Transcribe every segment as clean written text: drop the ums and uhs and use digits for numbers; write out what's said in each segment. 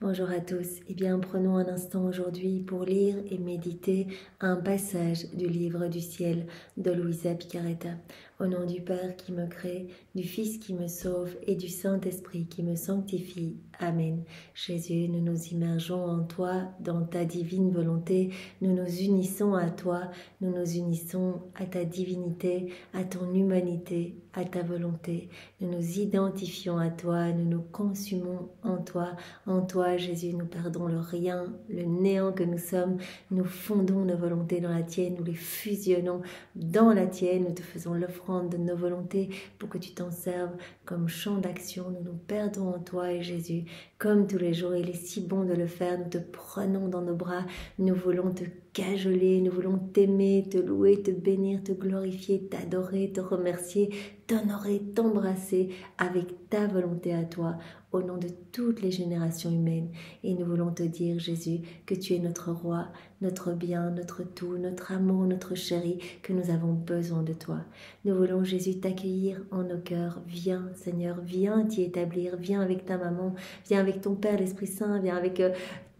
Bonjour à tous. Eh bien, prenons un instant aujourd'hui pour lire et méditer un passage du livre du ciel de Luisa Picaretta. Au nom du Père qui me crée, du Fils qui me sauve et du Saint-Esprit qui me sanctifie. Amen. Jésus, nous nous immergeons en toi, dans ta divine volonté. Nous nous unissons à toi, nous nous unissons à ta divinité, à ton humanité, à ta volonté. Nous nous identifions à toi, nous nous consumons en toi. En toi, Jésus, nous perdons le rien, le néant que nous sommes. Nous fondons nos volontés dans la tienne, nous les fusionnons dans la tienne. Nous te faisons l'offrande de nos volontés pour que tu t'en serves comme champ d'action. Nous nous perdons en toi et Jésus, comme tous les jours. Il est si bon de le faire. Nous te prenons dans nos bras. Nous voulons te cajoler, nous voulons t'aimer, te louer, te bénir, te glorifier, t'adorer, te remercier, t'honorer, t'embrasser avec ta volonté à toi, au nom de toutes les générations humaines. Et nous voulons te dire, Jésus, que tu es notre roi, notre bien, notre tout, notre amour, notre chéri, que nous avons besoin de toi. Nous voulons, Jésus, t'accueillir en nos cœurs. Viens, Seigneur, viens t'y établir, viens avec ta maman, viens avec ton Père, l'Esprit Saint, viens avec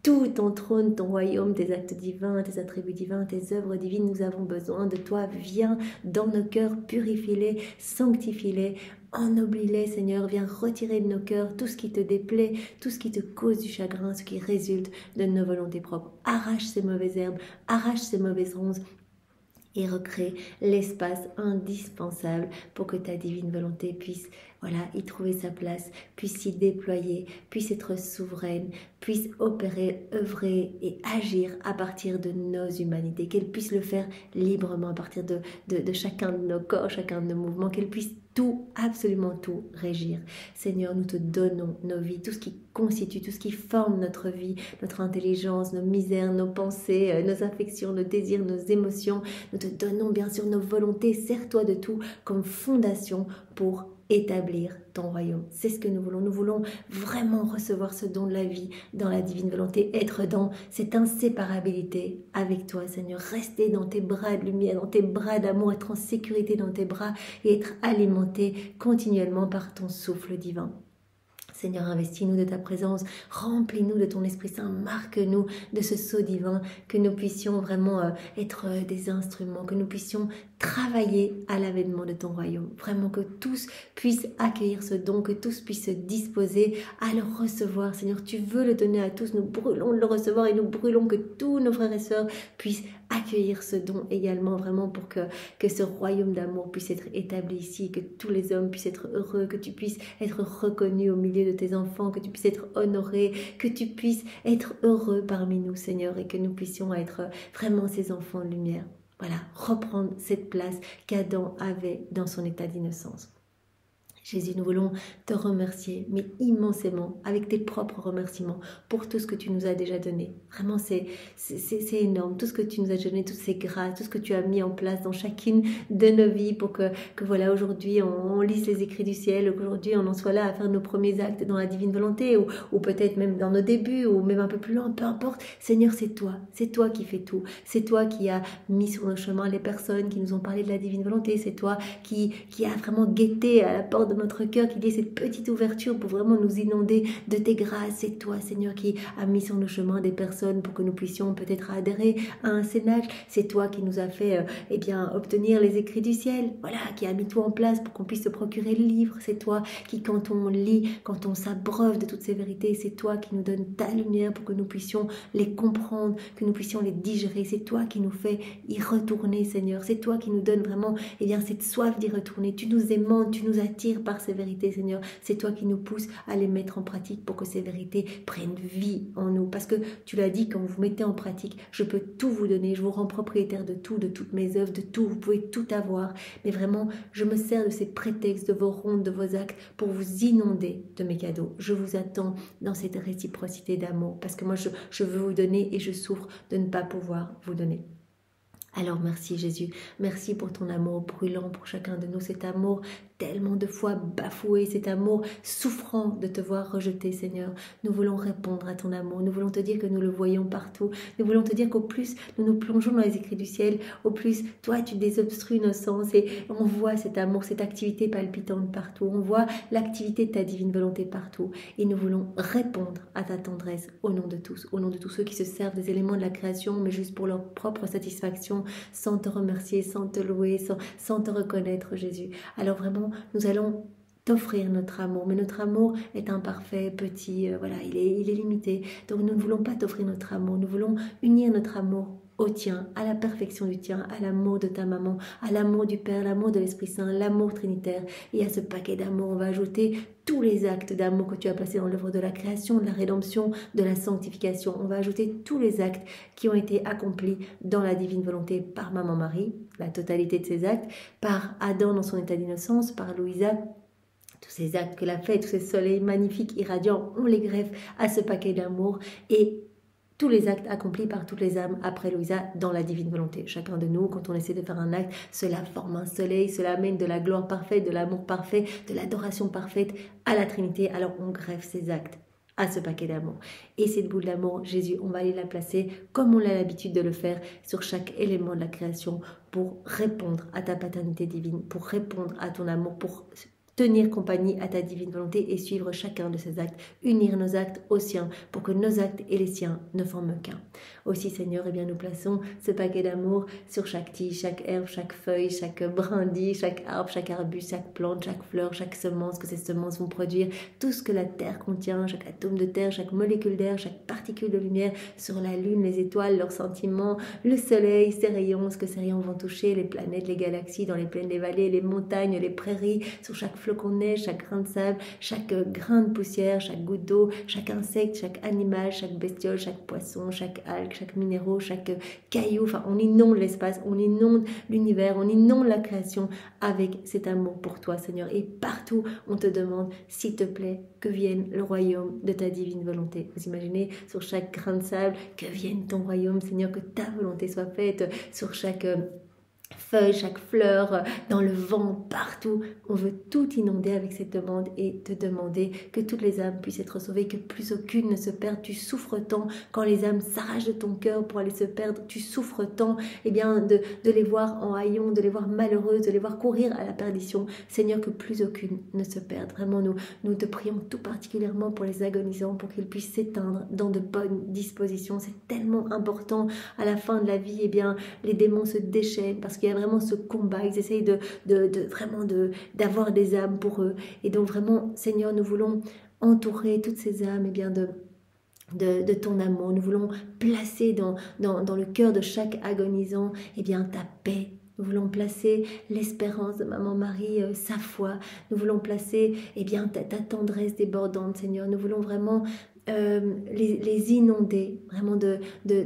tout ton trône, ton royaume, tes actes divins, tes attributs divins, tes œuvres divines. Nous avons besoin de toi. Viens dans nos cœurs, purifie-les, sanctifie-les, ennoblis-les, Seigneur. Viens retirer de nos cœurs tout ce qui te déplaît, tout ce qui te cause du chagrin, ce qui résulte de nos volontés propres. Arrache ces mauvaises herbes, arrache ces mauvaises ronces et recrée l'espace indispensable pour que ta divine volonté puisse y trouver sa place, puisse s'y déployer, puisse être souveraine, puisse opérer, œuvrer et agir à partir de nos humanités, qu'elle puisse le faire librement à partir de chacun de nos corps, chacun de nos mouvements, qu'elle puisse tout, absolument tout régir. Seigneur, nous te donnons nos vies, tout ce qui constitue, tout ce qui forme notre vie, notre intelligence, nos misères, nos pensées, nos affections, nos désirs, nos émotions. Nous te donnons bien sûr nos volontés. Sers-toi de tout comme fondation pour établir ton royaume. C'est ce que nous voulons. Nous voulons vraiment recevoir ce don de la vie dans la divine volonté, être dans cette inséparabilité avec toi, Seigneur. Rester dans tes bras de lumière, dans tes bras d'amour, être en sécurité dans tes bras et être alimenté continuellement par ton souffle divin. Seigneur, investis-nous de ta présence, remplis-nous de ton Esprit Saint, marque-nous de ce sceau divin, que nous puissions vraiment être des instruments, que nous puissions travailler à l'avènement de ton royaume. Vraiment que tous puissent accueillir ce don, que tous puissent se disposer à le recevoir. Seigneur, tu veux le donner à tous, nous brûlons de le recevoir et nous brûlons que tous nos frères et sœurs puissent accueillir ce don également, vraiment pour que ce royaume d'amour puisse être établi ici, que tous les hommes puissent être heureux, que tu puisses être reconnu au milieu de tes enfants, que tu puisses être honoré, que tu puisses être heureux parmi nous, Seigneur, et que nous puissions être vraiment ces enfants de lumière. Voilà, reprendre cette place qu'Adam avait dans son état d'innocence. Jésus, nous voulons te remercier, mais immensément, avec tes propres remerciements, pour tout ce que tu nous as déjà donné. Vraiment, c'est énorme, tout ce que tu nous as donné, toutes ces grâces, tout ce que tu as mis en place dans chacune de nos vies pour que voilà, aujourd'hui, on lise les écrits du ciel, qu'aujourd'hui, on en soit là à faire nos premiers actes dans la divine volonté, ou peut-être même dans nos débuts, ou même un peu plus loin, peu importe. Seigneur, c'est toi qui fais tout. C'est toi qui as mis sur nos chemins les personnes qui nous ont parlé de la divine volonté. C'est toi qui a vraiment guetté à la porte de notre cœur, qu'il y ait cette petite ouverture pour vraiment nous inonder de tes grâces. C'est toi, Seigneur, qui a mis sur nos chemins des personnes pour que nous puissions peut-être adhérer à un cénacle. C'est toi qui nous a fait obtenir les écrits du ciel, voilà, qui a mis tout en place pour qu'on puisse se procurer le livre. C'est toi qui, quand on lit, quand on s'abreuve de toutes ces vérités, c'est toi qui nous donne ta lumière pour que nous puissions les comprendre, que nous puissions les digérer. C'est toi qui nous fait y retourner, Seigneur. C'est toi qui nous donne vraiment cette soif d'y retourner. Tu nous aimantes, tu nous attires par ces vérités, Seigneur. C'est toi qui nous pousses à les mettre en pratique pour que ces vérités prennent vie en nous. Parce que tu l'as dit, quand vous mettez en pratique, je peux tout vous donner. Je vous rends propriétaire de tout, de toutes mes œuvres, de tout. Vous pouvez tout avoir. Mais vraiment, je me sers de ces prétextes, de vos rondes, de vos actes pour vous inonder de mes cadeaux. Je vous attends dans cette réciprocité d'amour. Parce que moi, je veux vous donner et je souffre de ne pas pouvoir vous donner. Alors merci Jésus, merci pour ton amour brûlant pour chacun de nous, cet amour tellement de fois bafoué cet amour, souffrant de te voir rejeté, Seigneur. Nous voulons répondre à ton amour. Nous voulons te dire que nous le voyons partout. Nous voulons te dire qu'au plus nous nous plongeons dans les écrits du ciel, au plus toi tu désobstrues nos sens et on voit cet amour, cette activité palpitante partout. On voit l'activité de ta divine volonté partout. Et nous voulons répondre à ta tendresse au nom de tous ceux qui se servent des éléments de la création, mais juste pour leur propre satisfaction, sans te remercier, sans te louer, sans te reconnaître, Jésus. Alors vraiment, nous allons t'offrir notre amour, mais notre amour est imparfait, petit, voilà, il est limité. Donc nous ne voulons pas t'offrir notre amour, nous voulons unir notre amour au tien, à la perfection du tien, à l'amour de ta maman, à l'amour du Père, l'amour de l'Esprit Saint, l'amour trinitaire. Et à ce paquet d'amour, on va ajouter tous les actes d'amour que tu as placés dans l'œuvre de la création, de la rédemption, de la sanctification. On va ajouter tous les actes qui ont été accomplis dans la divine volonté par Maman Marie, la totalité de ces actes, par Adam dans son état d'innocence, par Louisa, tous ces actes qu'elle a fait, tous ces soleils magnifiques, irradiants, on les greffe à ce paquet d'amour et tous les actes accomplis par toutes les âmes après Louisa dans la divine volonté. Chacun de nous, quand on essaie de faire un acte, cela forme un soleil, cela amène de la gloire parfaite, de l'amour parfait, de l'adoration parfaite à la Trinité. Alors on greffe ces actes à ce paquet d'amour. Et cette boule d'amour, Jésus, on va aller la placer comme on a l'habitude de le faire sur chaque élément de la création pour répondre à ta paternité divine, pour répondre à ton amour, pour tenir compagnie à ta divine volonté et suivre chacun de ces actes, unir nos actes aux siens pour que nos actes et les siens ne forment qu'un. Aussi, Seigneur, eh bien, nous plaçons ce paquet d'amour sur chaque tige, chaque herbe, chaque feuille, chaque brindille, chaque arbre, chaque arbuste, chaque plante, chaque fleur, chaque semence, que ces semences vont produire, tout ce que la terre contient, chaque atome de terre, chaque molécule d'air, chaque particule de lumière, sur la lune, les étoiles, leurs sentiments, le soleil, ses rayons, ce que ces rayons vont toucher, les planètes, les galaxies, dans les plaines, les vallées, les montagnes, les prairies, sur chaque flocon de neige, chaque grain de sable, chaque grain de poussière, chaque goutte d'eau, chaque insecte, chaque animal, chaque bestiole, chaque poisson, chaque algue, chaque minéraux, chaque caillou. Enfin, on inonde l'espace, on inonde l'univers, on inonde la création avec cet amour pour toi, Seigneur. Et partout, on te demande, s'il te plaît, que vienne le royaume de ta divine volonté. Vous imaginez, sur chaque grain de sable, que vienne ton royaume, Seigneur, que ta volonté soit faite sur chaque feuille, chaque fleur, dans le vent, partout. On veut tout inonder avec cette demande et te demander que toutes les âmes puissent être sauvées, que plus aucune ne se perde. Tu souffres tant quand les âmes s'arrachent de ton cœur pour aller se perdre. Tu souffres tant de les voir en haillons, de les voir malheureuses, de les voir courir à la perdition. Seigneur, que plus aucune ne se perde. Vraiment, nous te prions tout particulièrement pour les agonisants, pour qu'ils puissent s'éteindre dans de bonnes dispositions. C'est tellement important. À la fin de la vie, les démons se déchaînent parce qu'il y a vraiment ce combat, ils essayent d'avoir des âmes pour eux. Et donc vraiment, Seigneur, nous voulons entourer toutes ces âmes de ton amour. Nous voulons placer dans le cœur de chaque agonisant ta paix. Nous voulons placer l'espérance de Maman Marie, sa foi. Nous voulons placer ta tendresse débordante, Seigneur. Nous voulons vraiment les inonder vraiment de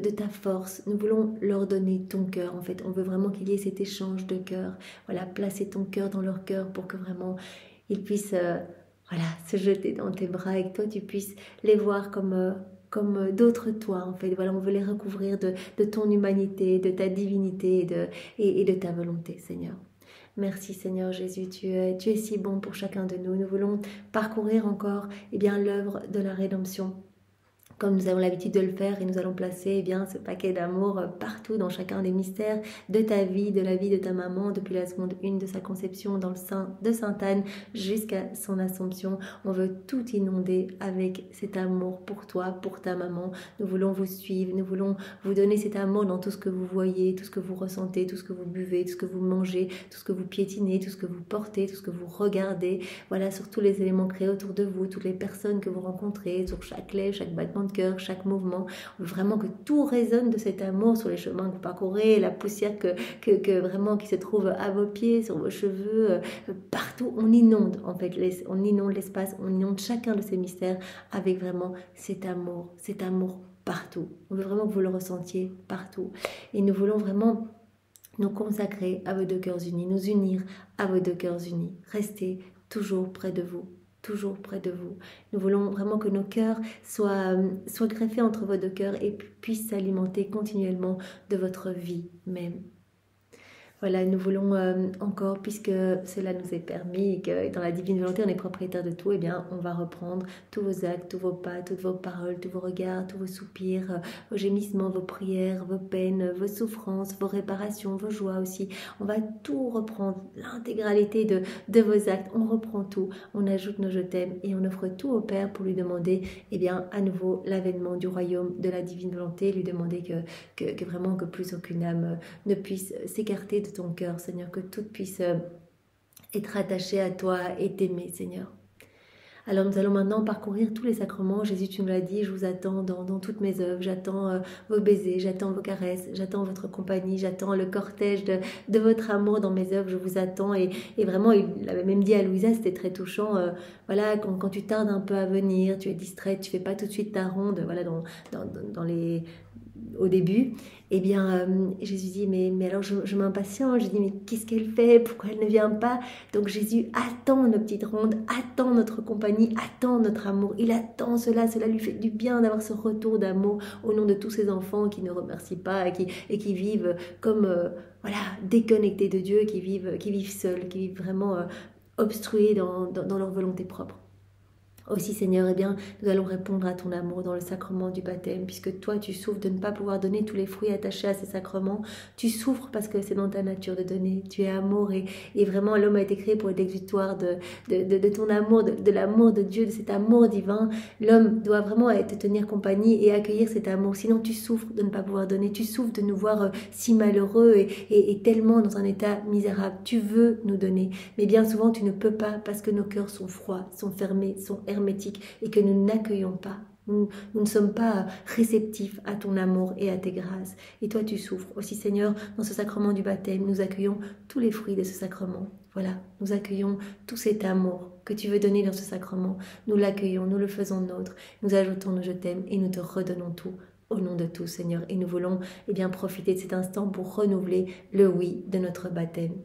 ta force. Nous voulons leur donner ton cœur. En fait, on veut vraiment qu'il y ait cet échange de cœur. Voilà, placer ton cœur dans leur cœur pour que vraiment ils puissent se jeter dans tes bras et que toi tu puisses les voir comme d'autres toi, en fait. Voilà, on veut les recouvrir de ton humanité, de ta divinité et de ta volonté, Seigneur. Merci Seigneur Jésus, tu es si bon pour chacun de nous. Nous voulons parcourir encore l'œuvre de la rédemption, comme nous avons l'habitude de le faire, et nous allons placer ce paquet d'amour partout dans chacun des mystères de ta vie, de la vie de ta maman, depuis la seconde 1 de sa conception dans le sein de Sainte Anne jusqu'à son Assomption. On veut tout inonder avec cet amour pour toi, pour ta maman. Nous voulons vous suivre, nous voulons vous donner cet amour dans tout ce que vous voyez, tout ce que vous ressentez, tout ce que vous buvez, tout ce que vous mangez, tout ce que vous piétinez, tout ce que vous portez, tout ce que vous regardez. Voilà, sur tous les éléments créés autour de vous, toutes les personnes que vous rencontrez, sur chaque lèvre, chaque battement de cœur, chaque mouvement. On veut vraiment que tout résonne de cet amour sur les chemins que vous parcourez, la poussière vraiment qui se trouve à vos pieds, sur vos cheveux, partout. On inonde en fait, on inonde l'espace, on inonde chacun de ces mystères avec vraiment cet amour partout. On veut vraiment que vous le ressentiez partout. Et nous voulons vraiment nous consacrer à vos deux cœurs unis, nous unir à vos deux cœurs unis, rester toujours près de vous. Toujours près de vous. Nous voulons vraiment que nos cœurs soient greffés entre vos deux cœurs et puissent s'alimenter continuellement de votre vie même. Voilà, nous voulons encore, puisque cela nous est permis et que dans la divine volonté, on est propriétaire de tout, eh bien, on va reprendre tous vos actes, tous vos pas, toutes vos paroles, tous vos regards, tous vos soupirs, vos gémissements, vos prières, vos peines, vos souffrances, vos réparations, vos joies aussi. On va tout reprendre, l'intégralité de vos actes. On reprend tout, on ajoute nos je t'aime et on offre tout au Père pour lui demander, eh bien, à nouveau, l'avènement du royaume de la divine volonté, lui demander que vraiment que plus aucune âme ne puisse s'écarter de ton cœur, Seigneur, que tout puisse être attaché à toi et t'aimer, Seigneur. Alors nous allons maintenant parcourir tous les sacrements. Jésus, tu nous l'as dit, je vous attends dans toutes mes œuvres. J'attends vos baisers, j'attends vos caresses, j'attends votre compagnie, j'attends le cortège de votre amour dans mes œuvres. Je vous attends. Et vraiment, il avait même dit à Louisa, c'était très touchant, voilà, quand tu tardes un peu à venir, tu es distraite, tu fais pas tout de suite ta ronde, voilà, au début, eh bien, Jésus dit, mais alors je m'impatiente, je dis, mais qu'est-ce qu'elle fait? Pourquoi elle ne vient pas? Donc Jésus attend nos petites rondes, attend notre compagnie, attend notre amour. Il attend cela lui fait du bien d'avoir ce retour d'amour au nom de tous ces enfants qui ne remercient pas et qui vivent comme, voilà, déconnectés de Dieu, qui vivent seuls, qui vivent vraiment obstrués dans leur volonté propre. Aussi, Seigneur, eh bien, nous allons répondre à ton amour dans le sacrement du baptême, puisque toi, tu souffres de ne pas pouvoir donner tous les fruits attachés à ces sacrements. Tu souffres parce que c'est dans ta nature de donner. Tu es amour et vraiment, l'homme a été créé pour être l'exutoire de ton amour, de l'amour de Dieu, de cet amour divin. L'homme doit vraiment te tenir compagnie et accueillir cet amour. Sinon, tu souffres de ne pas pouvoir donner. Tu souffres de nous voir si malheureux et tellement dans un état misérable. Tu veux nous donner, mais bien souvent, tu ne peux pas parce que nos cœurs sont froids, sont fermés, sont hermétiques et que nous n'accueillons pas. Nous ne sommes pas réceptifs à ton amour et à tes grâces. Et toi, tu souffres. Aussi, Seigneur, dans ce sacrement du baptême, nous accueillons tous les fruits de ce sacrement. Voilà, nous accueillons tout cet amour que tu veux donner dans ce sacrement. Nous l'accueillons, nous le faisons nôtre. Nous ajoutons nos je t'aime et nous te redonnons tout. Au nom de tout, Seigneur. Et nous voulons bien profiter de cet instant pour renouveler le oui de notre baptême.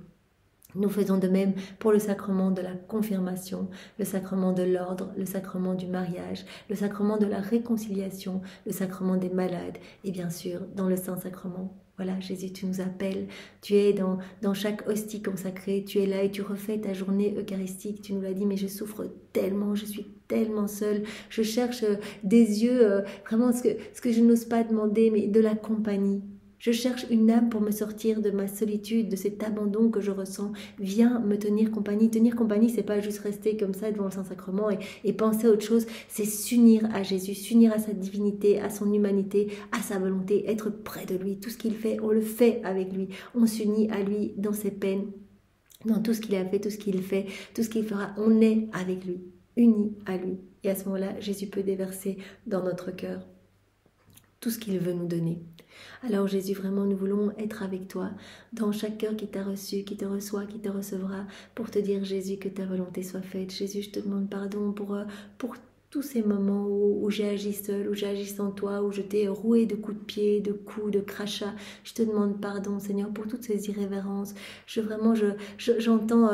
Nous faisons de même pour le sacrement de la confirmation, le sacrement de l'ordre, le sacrement du mariage, le sacrement de la réconciliation, le sacrement des malades et bien sûr dans le Saint-Sacrement. Voilà, Jésus, tu nous appelles, tu es dans chaque hostie consacrée, tu es là et tu refais ta journée eucharistique. Tu nous l'as dit, mais je souffre tellement, je suis tellement seule, je cherche des yeux, vraiment ce que je n'ose pas demander, mais de la compagnie. Je cherche une âme pour me sortir de ma solitude, de cet abandon que je ressens. Viens me tenir compagnie. Tenir compagnie, c'est pas juste rester comme ça devant le Saint-Sacrement et penser à autre chose. C'est s'unir à Jésus, s'unir à sa divinité, à son humanité, à sa volonté, être près de lui. Tout ce qu'il fait, on le fait avec lui. On s'unit à lui dans ses peines, dans tout ce qu'il a fait, tout ce qu'il fait, tout ce qu'il fera. On est avec lui, unis à lui. Et à ce moment-là, Jésus peut déverser dans notre cœur tout ce qu'il veut nous donner. Alors Jésus, vraiment, nous voulons être avec toi dans chaque cœur qui t'a reçu, qui te reçoit, qui te recevra, pour te dire, Jésus, que ta volonté soit faite. Jésus, je te demande pardon pour tous ces moments où j'ai agi seule, où j'ai agi sans toi, où je t'ai roué de coups de pied, de coups, de crachats. Je te demande pardon, Seigneur, pour toutes ces irrévérences. J'entends,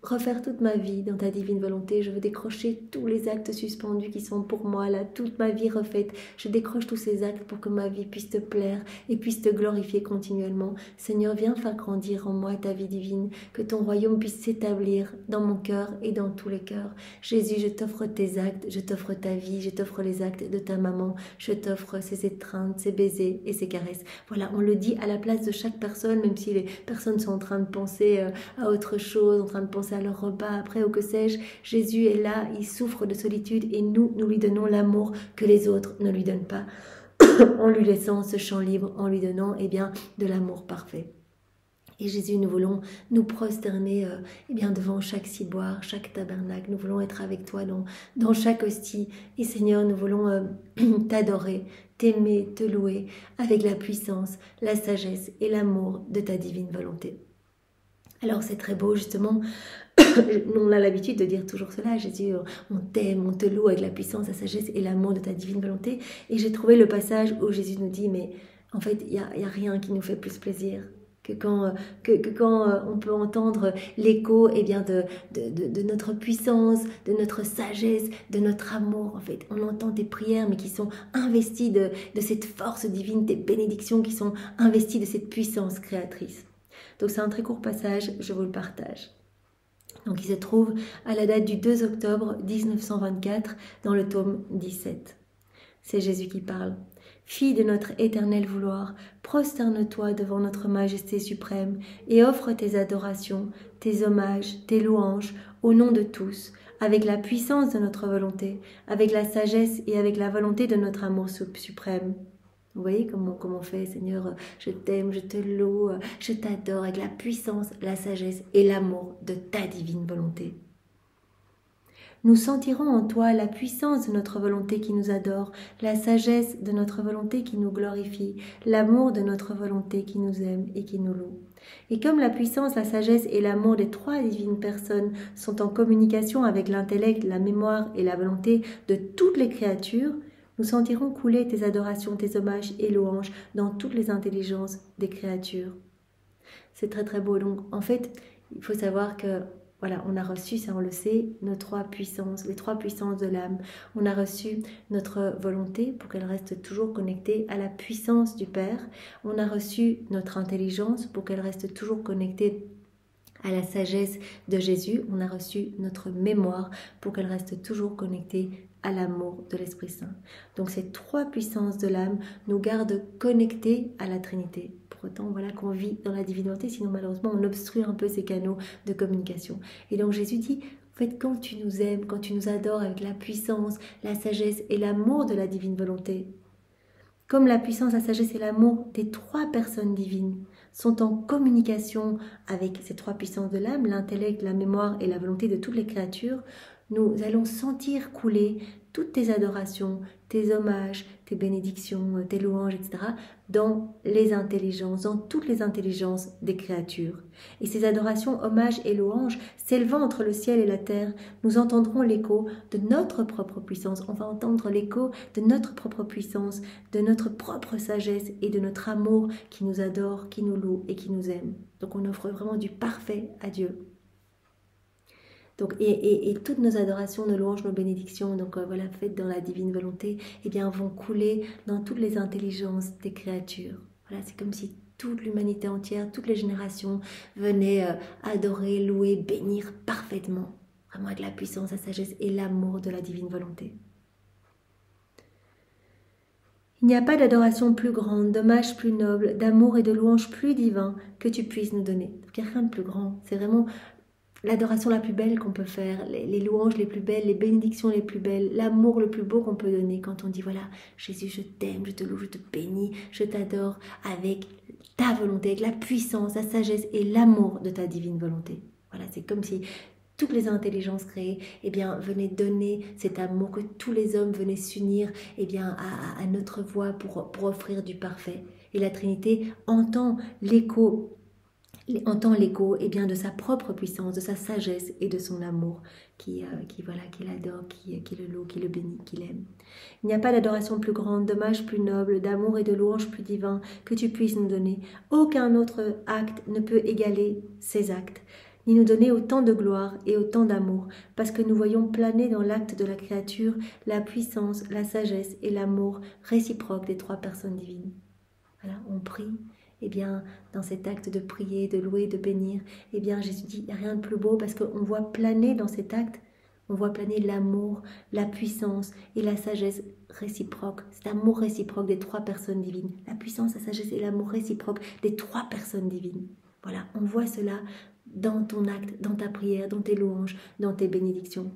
refaire toute ma vie dans ta divine volonté. Je veux décrocher tous les actes suspendus qui sont pour moi, là, toute ma vie refaite. Je décroche tous ces actes pour que ma vie puisse te plaire et puisse te glorifier continuellement. Seigneur, viens faire grandir en moi ta vie divine, que ton royaume puisse s'établir dans mon cœur et dans tous les cœurs. Jésus, je t'offre tes actes, je t'offre ta vie, je t'offre les actes de ta maman, je t'offre ses étreintes, ses baisers et ses caresses. Voilà, on le dit à la place de chaque personne, même si les personnes sont en train de penser à autre chose, en train de penser à leur repas après ou que sais-je. Jésus est là, il souffre de solitude et nous lui donnons l'amour que les autres ne lui donnent pas en lui laissant ce champ libre, en lui donnant de l'amour parfait. Et Jésus, nous voulons nous prosterner devant chaque ciboire, chaque tabernacle. Nous voulons être avec toi dans chaque hostie. Et Seigneur, nous voulons t'adorer, t'aimer, te louer avec la puissance, la sagesse et l'amour de ta divine volonté. Alors c'est très beau justement, on a l'habitude de dire toujours cela, Jésus, on t'aime, on te loue avec la puissance, la sagesse et l'amour de ta divine volonté. Et j'ai trouvé le passage où Jésus nous dit, mais en fait, il y a rien qui nous fait plus plaisir que quand on peut entendre l'écho de notre puissance, de notre sagesse, de notre amour. En fait, on entend tes prières, mais qui sont investies de cette force divine, tes bénédictions qui sont investies de cette puissance créatrice. Donc c'est un très court passage, je vous le partage. Donc il se trouve à la date du 2 octobre 1924 dans le tome 17. C'est Jésus qui parle. Fille de notre éternel vouloir, prosterne-toi devant notre majesté suprême et offre tes adorations, tes hommages, tes louanges au nom de tous, avec la puissance de notre volonté, avec la sagesse et avec la volonté de notre amour suprême. Vous voyez comment on fait, Seigneur, je t'aime, je te loue, je t'adore avec la puissance, la sagesse et l'amour de ta divine volonté. Nous sentirons en toi la puissance de notre volonté qui nous adore, la sagesse de notre volonté qui nous glorifie, l'amour de notre volonté qui nous aime et qui nous loue. Et comme la puissance, la sagesse et l'amour des trois divines personnes sont en communication avec l'intellect, la mémoire et la volonté de toutes les créatures, nous sentirons couler tes adorations, tes hommages et louanges dans toutes les intelligences des créatures. C'est très très beau. Donc en fait, il faut savoir que voilà, on a reçu, ça on le sait, nos trois puissances, les trois puissances de l'âme. On a reçu notre volonté pour qu'elle reste toujours connectée à la puissance du Père. On a reçu notre intelligence pour qu'elle reste toujours connectée à la sagesse de Jésus. On a reçu notre mémoire pour qu'elle reste toujours connectée à l'amour de l'Esprit Saint. Donc ces trois puissances de l'âme nous gardent connectés à la Trinité. Pour autant, voilà qu'on vit dans la divine volonté, sinon malheureusement on obstrue un peu ces canaux de communication. Et donc Jésus dit, en fait, quand tu nous aimes, quand tu nous adores avec la puissance, la sagesse et l'amour de la divine volonté, comme la puissance, la sagesse et l'amour des trois personnes divines sont en communication avec ces trois puissances de l'âme, l'intellect, la mémoire et la volonté de toutes les créatures, nous allons sentir couler toutes tes adorations, tes hommages, tes bénédictions, tes louanges, etc., dans les intelligences, dans toutes les intelligences des créatures. Et ces adorations, hommages et louanges, s'élevant entre le ciel et la terre, nous entendrons l'écho de notre propre puissance. On va entendre l'écho de notre propre puissance, de notre propre sagesse et de notre amour qui nous adore, qui nous loue et qui nous aime. Donc on offre vraiment du parfait à Dieu. Donc, et toutes nos adorations, nos louanges, nos bénédictions, donc voilà, faites dans la divine volonté, eh bien, vont couler dans toutes les intelligences des créatures. Voilà, c'est comme si toute l'humanité entière, toutes les générations venaient adorer, louer, bénir parfaitement, vraiment avec la puissance, la sagesse et l'amour de la divine volonté. Il n'y a pas d'adoration plus grande, d'hommage plus noble, d'amour et de louange plus divin que tu puisses nous donner. Donc, il n'y a rien de plus grand, c'est vraiment l'adoration la plus belle qu'on peut faire, les louanges les plus belles, les bénédictions les plus belles, l'amour le plus beau qu'on peut donner quand on dit voilà, Jésus, je t'aime, je te loue, je te bénis, je t'adore avec ta volonté, avec la puissance, la sagesse et l'amour de ta divine volonté. Voilà, c'est comme si toutes les intelligences créées, eh bien, venaient donner cet amour, que tous les hommes venaient s'unir, eh bien, à notre voix pour offrir du parfait. Et la Trinité entend l'écho eh bien, de sa propre puissance, de sa sagesse et de son amour qui l'adore, qui le loue, qui le bénit, qui l'aime. Il n'y a pas d'adoration plus grande, d'hommage plus noble, d'amour et de louange plus divin que tu puisses nous donner. Aucun autre acte ne peut égaler ces actes, ni nous donner autant de gloire et autant d'amour, parce que nous voyons planer dans l'acte de la créature la puissance, la sagesse et l'amour réciproque des trois personnes divines. Voilà, on prie. Eh bien, dans cet acte de prier, de louer, de bénir, eh bien, Jésus dit, il n'y a rien de plus beau parce qu'on voit planer dans cet acte, on voit planer l'amour, la puissance et la sagesse réciproque. Cet amour réciproque des trois personnes divines. La puissance, la sagesse et l'amour réciproque des trois personnes divines. Voilà, on voit cela dans ton acte, dans ta prière, dans tes louanges, dans tes bénédictions.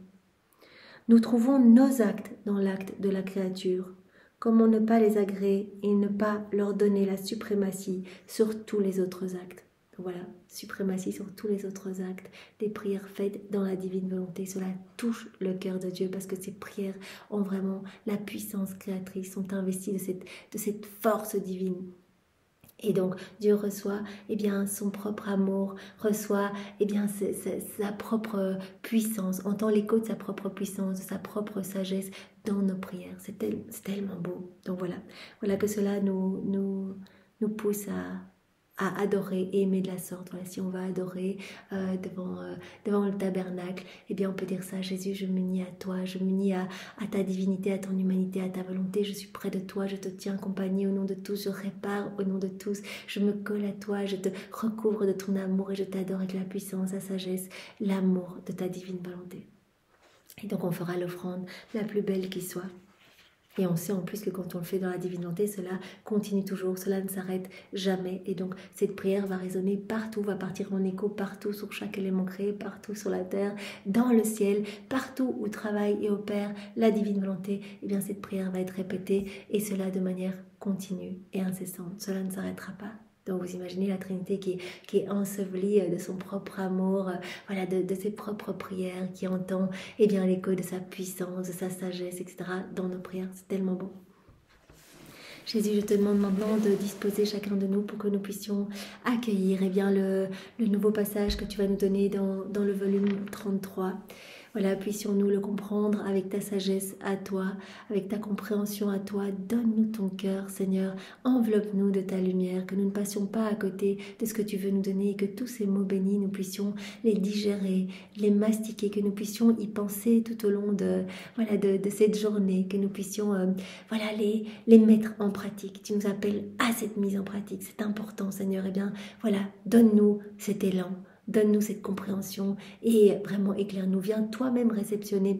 Nous trouvons nos actes dans l'acte de la créature. Comment ne pas les agréer et ne pas leur donner la suprématie sur tous les autres actes. Voilà, suprématie sur tous les autres actes, des prières faites dans la divine volonté. Cela touche le cœur de Dieu parce que ces prières ont vraiment la puissance créatrice, sont investies de cette force divine. Et donc Dieu reçoit son propre amour, reçoit sa propre puissance, entend l'écho de sa propre puissance, de sa propre sagesse dans nos prières. C'est tellement beau. Donc voilà que cela nous pousse à adorer et aimer de la sorte. Voilà, si on va adorer devant le tabernacle, eh bien on peut dire ça: Jésus, je m'unis à toi, je m'unis à ta divinité, à ton humanité, à ta volonté, je suis près de toi, je te tiens compagnie au nom de tous, je répare au nom de tous, je me colle à toi, je te recouvre de ton amour et je t'adore avec la puissance, la sagesse, l'amour de ta divine volonté. Et donc on fera l'offrande la plus belle qui soit. Et on sait en plus que quand on le fait dans la divine volonté, cela continue toujours, cela ne s'arrête jamais. Et donc cette prière va résonner partout, va partir en écho partout sur chaque élément créé, partout sur la terre, dans le ciel, partout où travaille et opère la divine volonté. Et bien cette prière va être répétée et cela de manière continue et incessante. Cela ne s'arrêtera pas. Donc vous imaginez la Trinité qui est ensevelie de son propre amour, voilà, de ses propres prières, qui entend eh bien l'écho de sa puissance, de sa sagesse, etc. dans nos prières. C'est tellement beau. Jésus, je te demande maintenant de disposer chacun de nous pour que nous puissions accueillir eh bien, le nouveau passage que tu vas nous donner dans le volume 33. Voilà, puissions-nous le comprendre avec ta sagesse à toi, avec ta compréhension à toi. Donne-nous ton cœur, Seigneur. Enveloppe-nous de ta lumière, que nous ne passions pas à côté de ce que tu veux nous donner et que tous ces mots bénis, nous puissions les digérer, les mastiquer, que nous puissions y penser tout au long de cette journée, que nous puissions les mettre en pratique. Tu nous appelles à cette mise en pratique. C'est important, Seigneur. Eh bien, voilà, donne-nous cet élan. Donne-nous cette compréhension et vraiment éclaire-nous. Viens toi-même réceptionner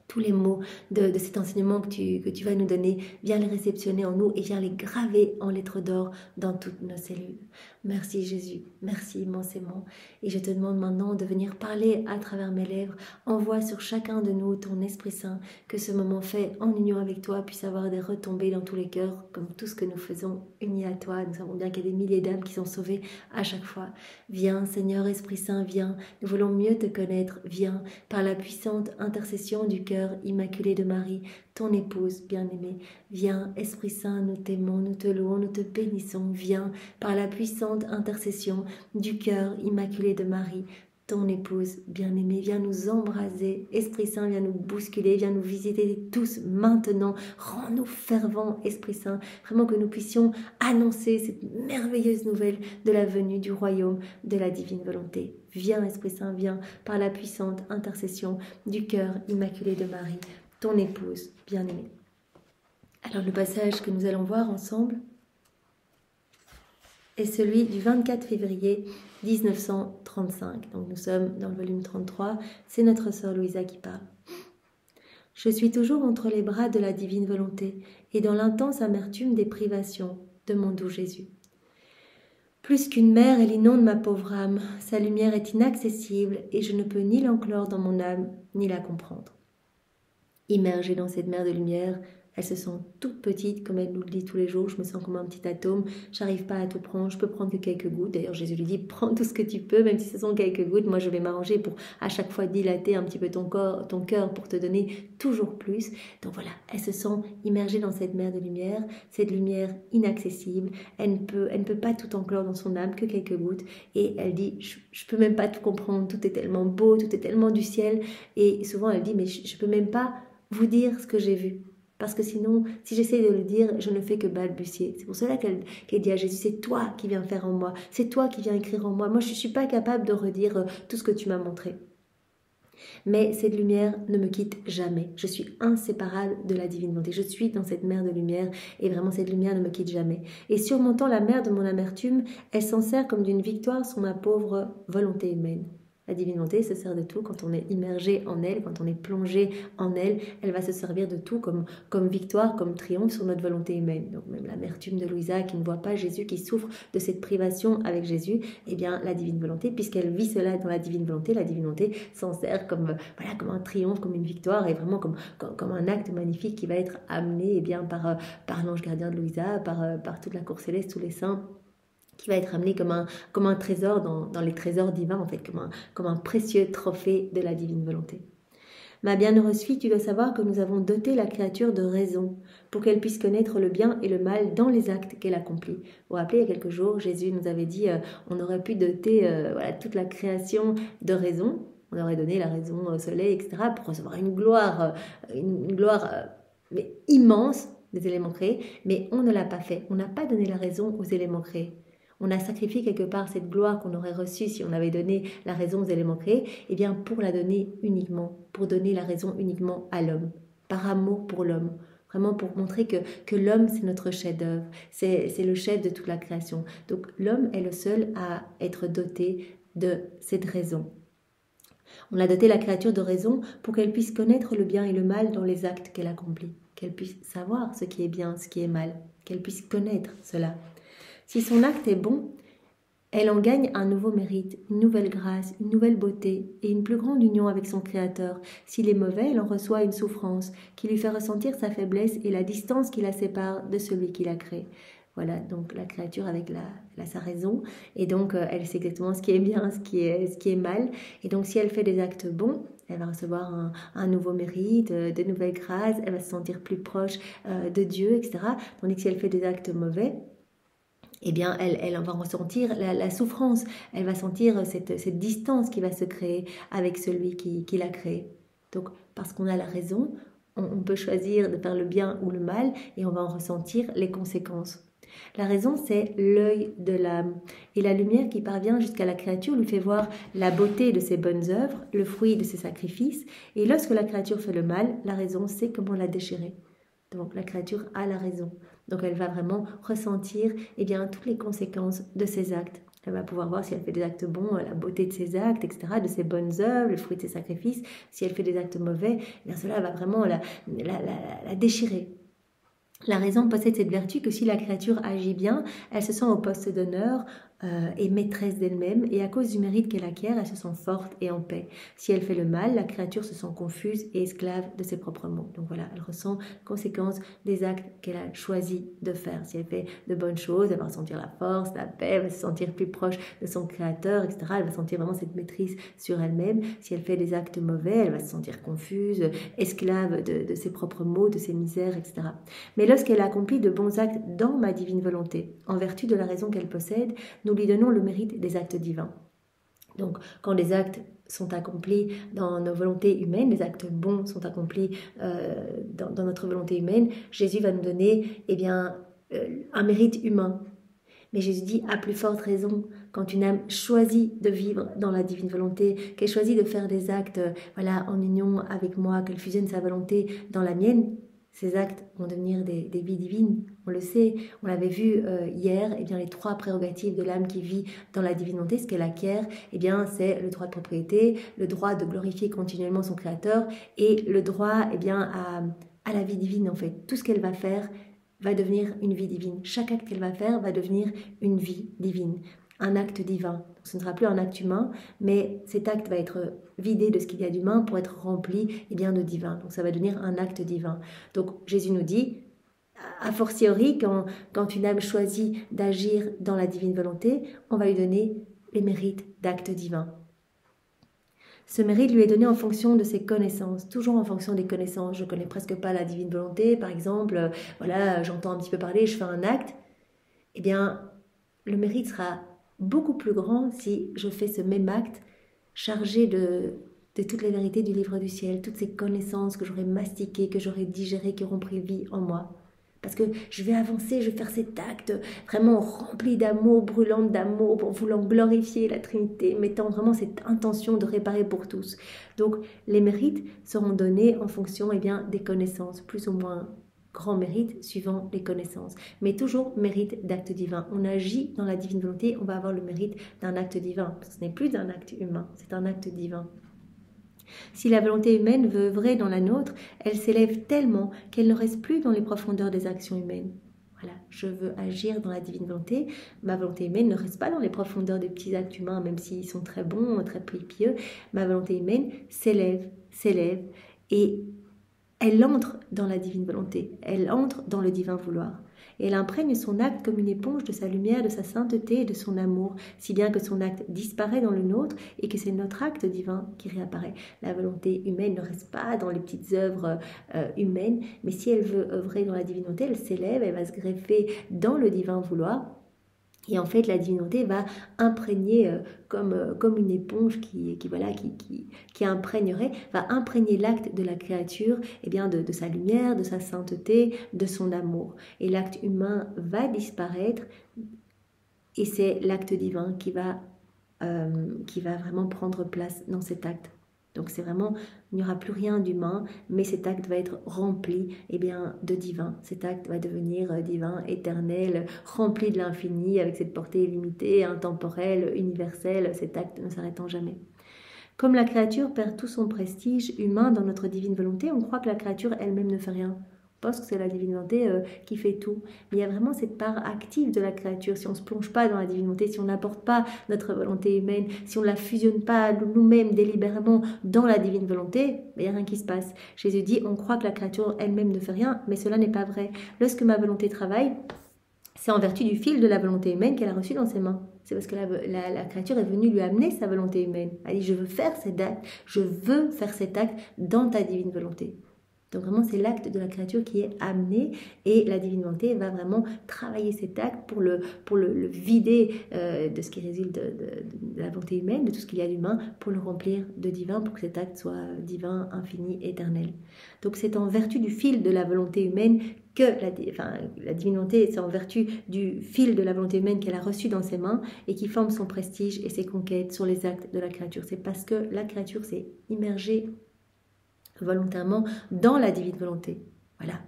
tous les mots de cet enseignement que tu vas nous donner. Viens les réceptionner en nous et viens les graver en lettres d'or dans toutes nos cellules. Merci Jésus, merci immensément. Et je te demande maintenant de venir parler à travers mes lèvres. Envoie sur chacun de nous ton Esprit Saint, que ce moment fait en union avec toi puisse avoir des retombées dans tous les cœurs, comme tout ce que nous faisons unis à toi. Nous savons bien qu'il y a des milliers d'âmes qui sont sauvées à chaque fois. Viens Seigneur Esprit Saint, viens. Nous voulons mieux te connaître. Viens par la puissante intercession du cœur immaculé de Marie, ton épouse bien-aimée. Viens Esprit Saint, nous t'aimons, nous te louons, nous te bénissons. Viens par la puissante intercession du cœur immaculé de Marie, ton épouse bien-aimée. Viens nous embraser, Esprit Saint, viens nous bousculer, viens nous visiter tous maintenant. Rends-nous fervents, Esprit Saint, vraiment que nous puissions annoncer cette merveilleuse nouvelle de la venue du royaume de la divine volonté. Viens, Esprit Saint, viens par la puissante intercession du cœur immaculé de Marie, ton épouse bien-aimée. Alors le passage que nous allons voir ensemble est celui du 24 février 1935. Donc nous sommes dans le volume 33, c'est notre sœur Louisa qui parle. Je suis toujours entre les bras de la divine volonté et dans l'intense amertume des privations de mon doux Jésus. Plus qu'une mer, elle inonde ma pauvre âme, sa lumière est inaccessible et je ne peux ni l'enclore dans mon âme, ni la comprendre. Immergée dans cette mer de lumière, elle se sent toute petite, comme elle nous le dit tous les jours. Je me sens comme un petit atome, j'arrive pas à tout prendre, je peux prendre que quelques gouttes. D'ailleurs, Jésus lui dit, prends tout ce que tu peux, même si ce sont quelques gouttes. Moi, je vais m'arranger pour à chaque fois dilater un petit peu ton cœur pour te donner toujours plus. Donc voilà, elle se sent immergée dans cette mer de lumière, cette lumière inaccessible. Elle ne peut pas tout enclore dans son âme, que quelques gouttes. Et elle dit, je peux même pas tout comprendre, tout est tellement beau, tout est tellement du ciel. Et souvent, elle dit, mais je peux même pas vous dire ce que j'ai vu. Parce que sinon, si j'essaie de le dire, je ne fais que balbutier. C'est pour cela qu'elle dit à Jésus, c'est toi qui viens faire en moi, c'est toi qui viens écrire en moi. Moi, je ne suis pas capable de redire tout ce que tu m'as montré. Mais cette lumière ne me quitte jamais. Je suis inséparable de la divine volonté. Je suis dans cette mer de lumière et vraiment cette lumière ne me quitte jamais. Et surmontant la mer de mon amertume, elle s'en sert comme d'une victoire sur ma pauvre volonté humaine. La divine volonté se sert de tout quand on est immergé en elle, quand on est plongé en elle. Elle va se servir de tout comme victoire, comme triomphe sur notre volonté humaine. Donc même l'amertume de Louisa qui ne voit pas Jésus, qui souffre de cette privation avec Jésus, eh bien la divine volonté, puisqu'elle vit cela dans la divine volonté s'en sert comme un triomphe, comme une victoire et vraiment comme un acte magnifique qui va être amené eh bien, par l'ange gardien de Louisa, par toute la cour céleste, tous les saints, qui va être amené comme un trésor dans les trésors divins, en fait, comme un précieux trophée de la divine volonté. Ma bienheureuse fille, tu dois savoir que nous avons doté la créature de raison pour qu'elle puisse connaître le bien et le mal dans les actes qu'elle accomplit. Vous vous rappelez, il y a quelques jours, Jésus nous avait dit on aurait pu doter toute la création de raison. On aurait donné la raison au soleil, etc., pour recevoir une gloire mais immense des éléments créés, mais on ne l'a pas fait. On n'a pas donné la raison aux éléments créés. On a sacrifié quelque part cette gloire qu'on aurait reçue si on avait donné la raison aux éléments créés, et bien pour la donner uniquement, pour donner la raison uniquement à l'homme, par amour pour l'homme. Vraiment pour montrer que l'homme, c'est notre chef-d'œuvre, c'est le chef de toute la création. Donc l'homme est le seul à être doté de cette raison. On a doté la créature de raison pour qu'elle puisse connaître le bien et le mal dans les actes qu'elle accomplit, qu'elle puisse savoir ce qui est bien, ce qui est mal, qu'elle puisse connaître cela. Si son acte est bon, elle en gagne un nouveau mérite, une nouvelle grâce, une nouvelle beauté et une plus grande union avec son Créateur. S'il est mauvais, elle en reçoit une souffrance qui lui fait ressentir sa faiblesse et la distance qui la sépare de celui qui l'a créée. Voilà, donc la créature avec sa raison, et donc elle sait exactement ce qui est bien, ce qui est mal, et donc si elle fait des actes bons, elle va recevoir un nouveau mérite, de nouvelles grâces, elle va se sentir plus proche de Dieu, etc. Tandis que si elle fait des actes mauvais, eh bien, elle va ressentir la souffrance, elle va sentir cette distance qui va se créer avec celui qui l'a créé. Donc, parce qu'on a la raison, on peut choisir de faire le bien ou le mal, et on va en ressentir les conséquences. La raison, c'est l'œil de l'âme, et la lumière qui parvient jusqu'à la créature lui fait voir la beauté de ses bonnes œuvres, le fruit de ses sacrifices, et lorsque la créature fait le mal, la raison sait comment la déchirer. Donc la créature a la raison, donc elle va vraiment ressentir toutes les conséquences de ses actes. Elle va pouvoir voir si elle fait des actes bons, la beauté de ses actes, etc., de ses bonnes œuvres, le fruit de ses sacrifices. Si elle fait des actes mauvais, cela va vraiment la déchirer. La raison possède cette vertu que si la créature agit bien, elle se sent au poste d'honneur et maîtresse d'elle-même, et à cause du mérite qu'elle acquiert, elle se sent forte et en paix. Si elle fait le mal, la créature se sent confuse et esclave de ses propres maux. Donc voilà, elle ressent conséquences des actes qu'elle a choisi de faire. Si elle fait de bonnes choses, elle va ressentir la force, la paix, elle va se sentir plus proche de son créateur, etc. Elle va sentir vraiment cette maîtrise sur elle-même. Si elle fait des actes mauvais, elle va se sentir confuse, esclave de ses propres maux, de ses misères, etc. Mais lorsqu'elle accomplit de bons actes dans ma divine volonté, en vertu de la raison qu'elle possède, nous lui donnons le mérite des actes divins. Donc, quand des actes sont accomplis dans nos volontés humaines, les actes bons sont accomplis dans notre volonté humaine, Jésus va nous donner un mérite humain. Mais Jésus dit, à plus forte raison, quand une âme choisit de vivre dans la divine volonté, qu'elle choisit de faire des actes en union avec moi, qu'elle fusionne sa volonté dans la mienne, ces actes vont devenir des vies divines, on le sait, on l'avait vu hier, les 3 prérogatives de l'âme qui vit dans la divine volonté, ce qu'elle acquiert, c'est le droit de propriété, le droit de glorifier continuellement son Créateur et le droit à la vie divine en fait. Tout ce qu'elle va faire va devenir une vie divine. Chaque acte qu'elle va faire va devenir une vie divine, un acte divin. Donc, ce ne sera plus un acte humain, mais cet acte va être vidé de ce qu'il y a d'humain pour être rempli de divin. Donc ça va devenir un acte divin. Donc Jésus nous dit, a fortiori, quand une âme choisit d'agir dans la divine volonté, on va lui donner les mérites d'actes divins. Ce mérite lui est donné en fonction de ses connaissances, toujours en fonction des connaissances. Je ne connais presque pas la divine volonté, par exemple, j'entends un petit peu parler, je fais un acte, le mérite sera beaucoup plus grand si je fais ce même acte chargé de toutes les vérités du livre du ciel, toutes ces connaissances que j'aurai mastiquées, que j'aurai digérées, qui auront pris vie en moi. Parce que je vais avancer, je vais faire cet acte vraiment rempli d'amour, brûlant d'amour, pour vouloir glorifier la Trinité, mettant vraiment cette intention de réparer pour tous. Donc les mérites seront donnés en fonction des connaissances, plus ou moins grand mérite suivant les connaissances, mais toujours mérite d'acte divin. On agit dans la divine volonté, on va avoir le mérite d'un acte divin. Ce n'est plus d'un acte humain, c'est un acte divin. Si la volonté humaine veut œuvrer dans la nôtre, elle s'élève tellement qu'elle ne reste plus dans les profondeurs des actions humaines. Voilà, je veux agir dans la divine volonté, ma volonté humaine ne reste pas dans les profondeurs des petits actes humains, même s'ils sont très bons, très pieux. Ma volonté humaine s'élève, et elle entre dans la divine volonté, elle entre dans le divin vouloir. Et elle imprègne son acte comme une éponge de sa lumière, de sa sainteté et de son amour, si bien que son acte disparaît dans le nôtre et que c'est notre acte divin qui réapparaît. La volonté humaine ne reste pas dans les petites œuvres humaines, mais si elle veut œuvrer dans la divinité, elle s'élève, elle va se greffer dans le divin vouloir. Et en fait, la divinité va imprégner comme une éponge qui imprégnerait, va imprégner l'acte de la créature de sa lumière, de sa sainteté, de son amour. Et l'acte humain va disparaître Et c'est l'acte divin qui va vraiment prendre place dans cet acte. Donc c'est vraiment, il n'y aura plus rien d'humain, mais cet acte va être rempli de divin. Cet acte va devenir divin, éternel, rempli de l'infini, avec cette portée illimitée, intemporelle, universelle, cet acte ne s'arrêtant jamais. Comme la créature perd tout son prestige humain dans notre divine volonté, on croit que la créature elle-même ne fait rien. On pense que c'est la divine volonté qui fait tout. Mais il y a vraiment cette part active de la créature. Si on ne se plonge pas dans la divine volonté, si on n'apporte pas notre volonté humaine, si on ne la fusionne pas nous-mêmes délibérément dans la divine volonté, il n'y a rien qui se passe. Jésus dit, on croit que la créature elle-même ne fait rien, mais cela n'est pas vrai. Lorsque ma volonté travaille, c'est en vertu du fil de la volonté humaine qu'elle a reçu dans ses mains. C'est parce que la créature est venue lui amener sa volonté humaine. Elle dit, je veux faire cet acte, je veux faire cet acte dans ta divine volonté. Donc vraiment, c'est l'acte de la créature qui est amené et la divine volonté va vraiment travailler cet acte pour le vider de ce qui résulte de la volonté humaine, de tout ce qu'il y a d'humain, pour le remplir de divin, pour que cet acte soit divin, infini, éternel. Donc c'est en vertu du fil de la volonté humaine que la divine volonté, c'est en vertu du fil de la volonté humaine qu'elle a reçu dans ses mains et qui forme son prestige et ses conquêtes sur les actes de la créature. C'est parce que la créature s'est immergée volontairement dans la divine volonté. Voilà.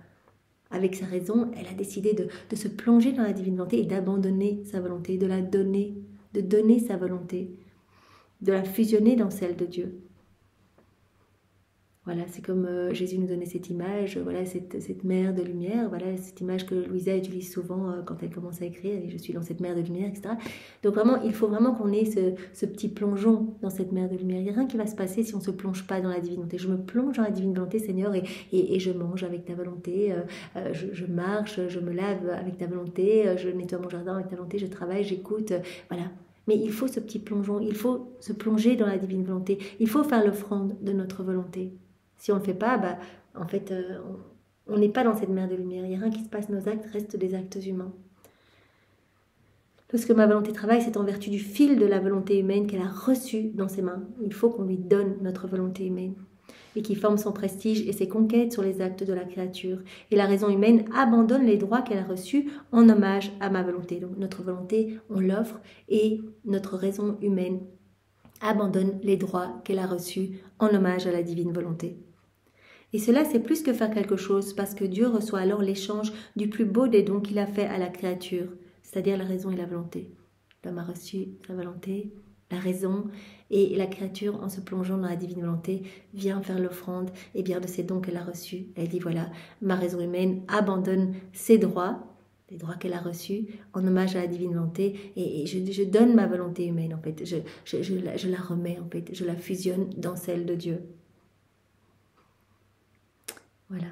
Avec sa raison, elle a décidé de se plonger dans la divine volonté et d'abandonner sa volonté, de la donner, de donner sa volonté, de la fusionner dans celle de Dieu. Voilà, c'est comme Jésus nous donnait cette image, voilà, cette mer de lumière, voilà, cette image que Louisa utilise souvent quand elle commence à écrire, et je suis dans cette mer de lumière, etc. Donc vraiment, il faut vraiment qu'on ait ce petit plongeon dans cette mer de lumière. Il n'y a rien qui va se passer si on ne se plonge pas dans la divine volonté. Je me plonge dans la divine volonté, Seigneur, et je mange avec ta volonté, je marche, je me lave avec ta volonté, je nettoie mon jardin avec ta volonté, je travaille, j'écoute, voilà. Mais il faut ce petit plongeon, il faut se plonger dans la divine volonté, il faut faire l'offrande de notre volonté. Si on ne le fait pas, en fait, on n'est pas dans cette mer de lumière. Il n'y a rien qui se passe, nos actes restent des actes humains. Lorsque ma volonté travaille, c'est en vertu du fil de la volonté humaine qu'elle a reçu dans ses mains. Il faut qu'on lui donne notre volonté humaine et qui forme son prestige et ses conquêtes sur les actes de la créature. Et la raison humaine abandonne les droits qu'elle a reçus en hommage à ma volonté. Donc notre volonté, on l'offre et notre raison humaine abandonne les droits qu'elle a reçus en hommage à la divine volonté. Et cela, c'est plus que faire quelque chose, parce que Dieu reçoit alors l'échange du plus beau des dons qu'il a fait à la créature, c'est-à-dire la raison et la volonté. L'homme a reçu sa volonté, la raison, et la créature, en se plongeant dans la divine volonté, vient faire l'offrande de ces dons qu'elle a reçus. Elle dit, voilà, ma raison humaine abandonne ses droits, les droits qu'elle a reçus, en hommage à la divine volonté, et je donne ma volonté humaine, en fait, je la remets, en fait, je la fusionne dans celle de Dieu. Voilà.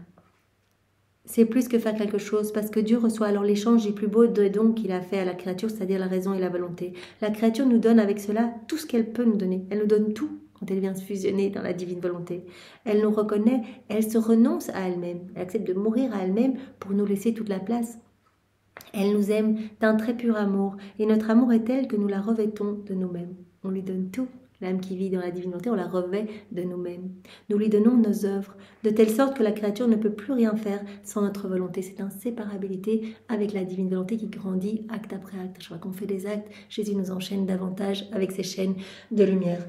C'est plus que faire quelque chose, parce que Dieu reçoit alors l'échange du plus beau des dons qu'il a fait à la créature, c'est-à-dire la raison et la volonté. La créature nous donne avec cela tout ce qu'elle peut nous donner. Elle nous donne tout quand elle vient se fusionner dans la divine volonté. Elle nous reconnaît, elle se renonce à elle-même, elle accepte de mourir à elle-même pour nous laisser toute la place. Elle nous aime d'un très pur amour, et notre amour est tel que nous la revêtons de nous-mêmes. On lui donne tout. L'âme qui vit dans la divine volonté, on la revêt de nous-mêmes. Nous lui donnons nos œuvres, de telle sorte que la créature ne peut plus rien faire sans notre volonté. C'est inséparabilité avec la divine volonté qui grandit acte après acte. Je crois qu'on fait des actes, Jésus nous enchaîne davantage avec ses chaînes de lumière.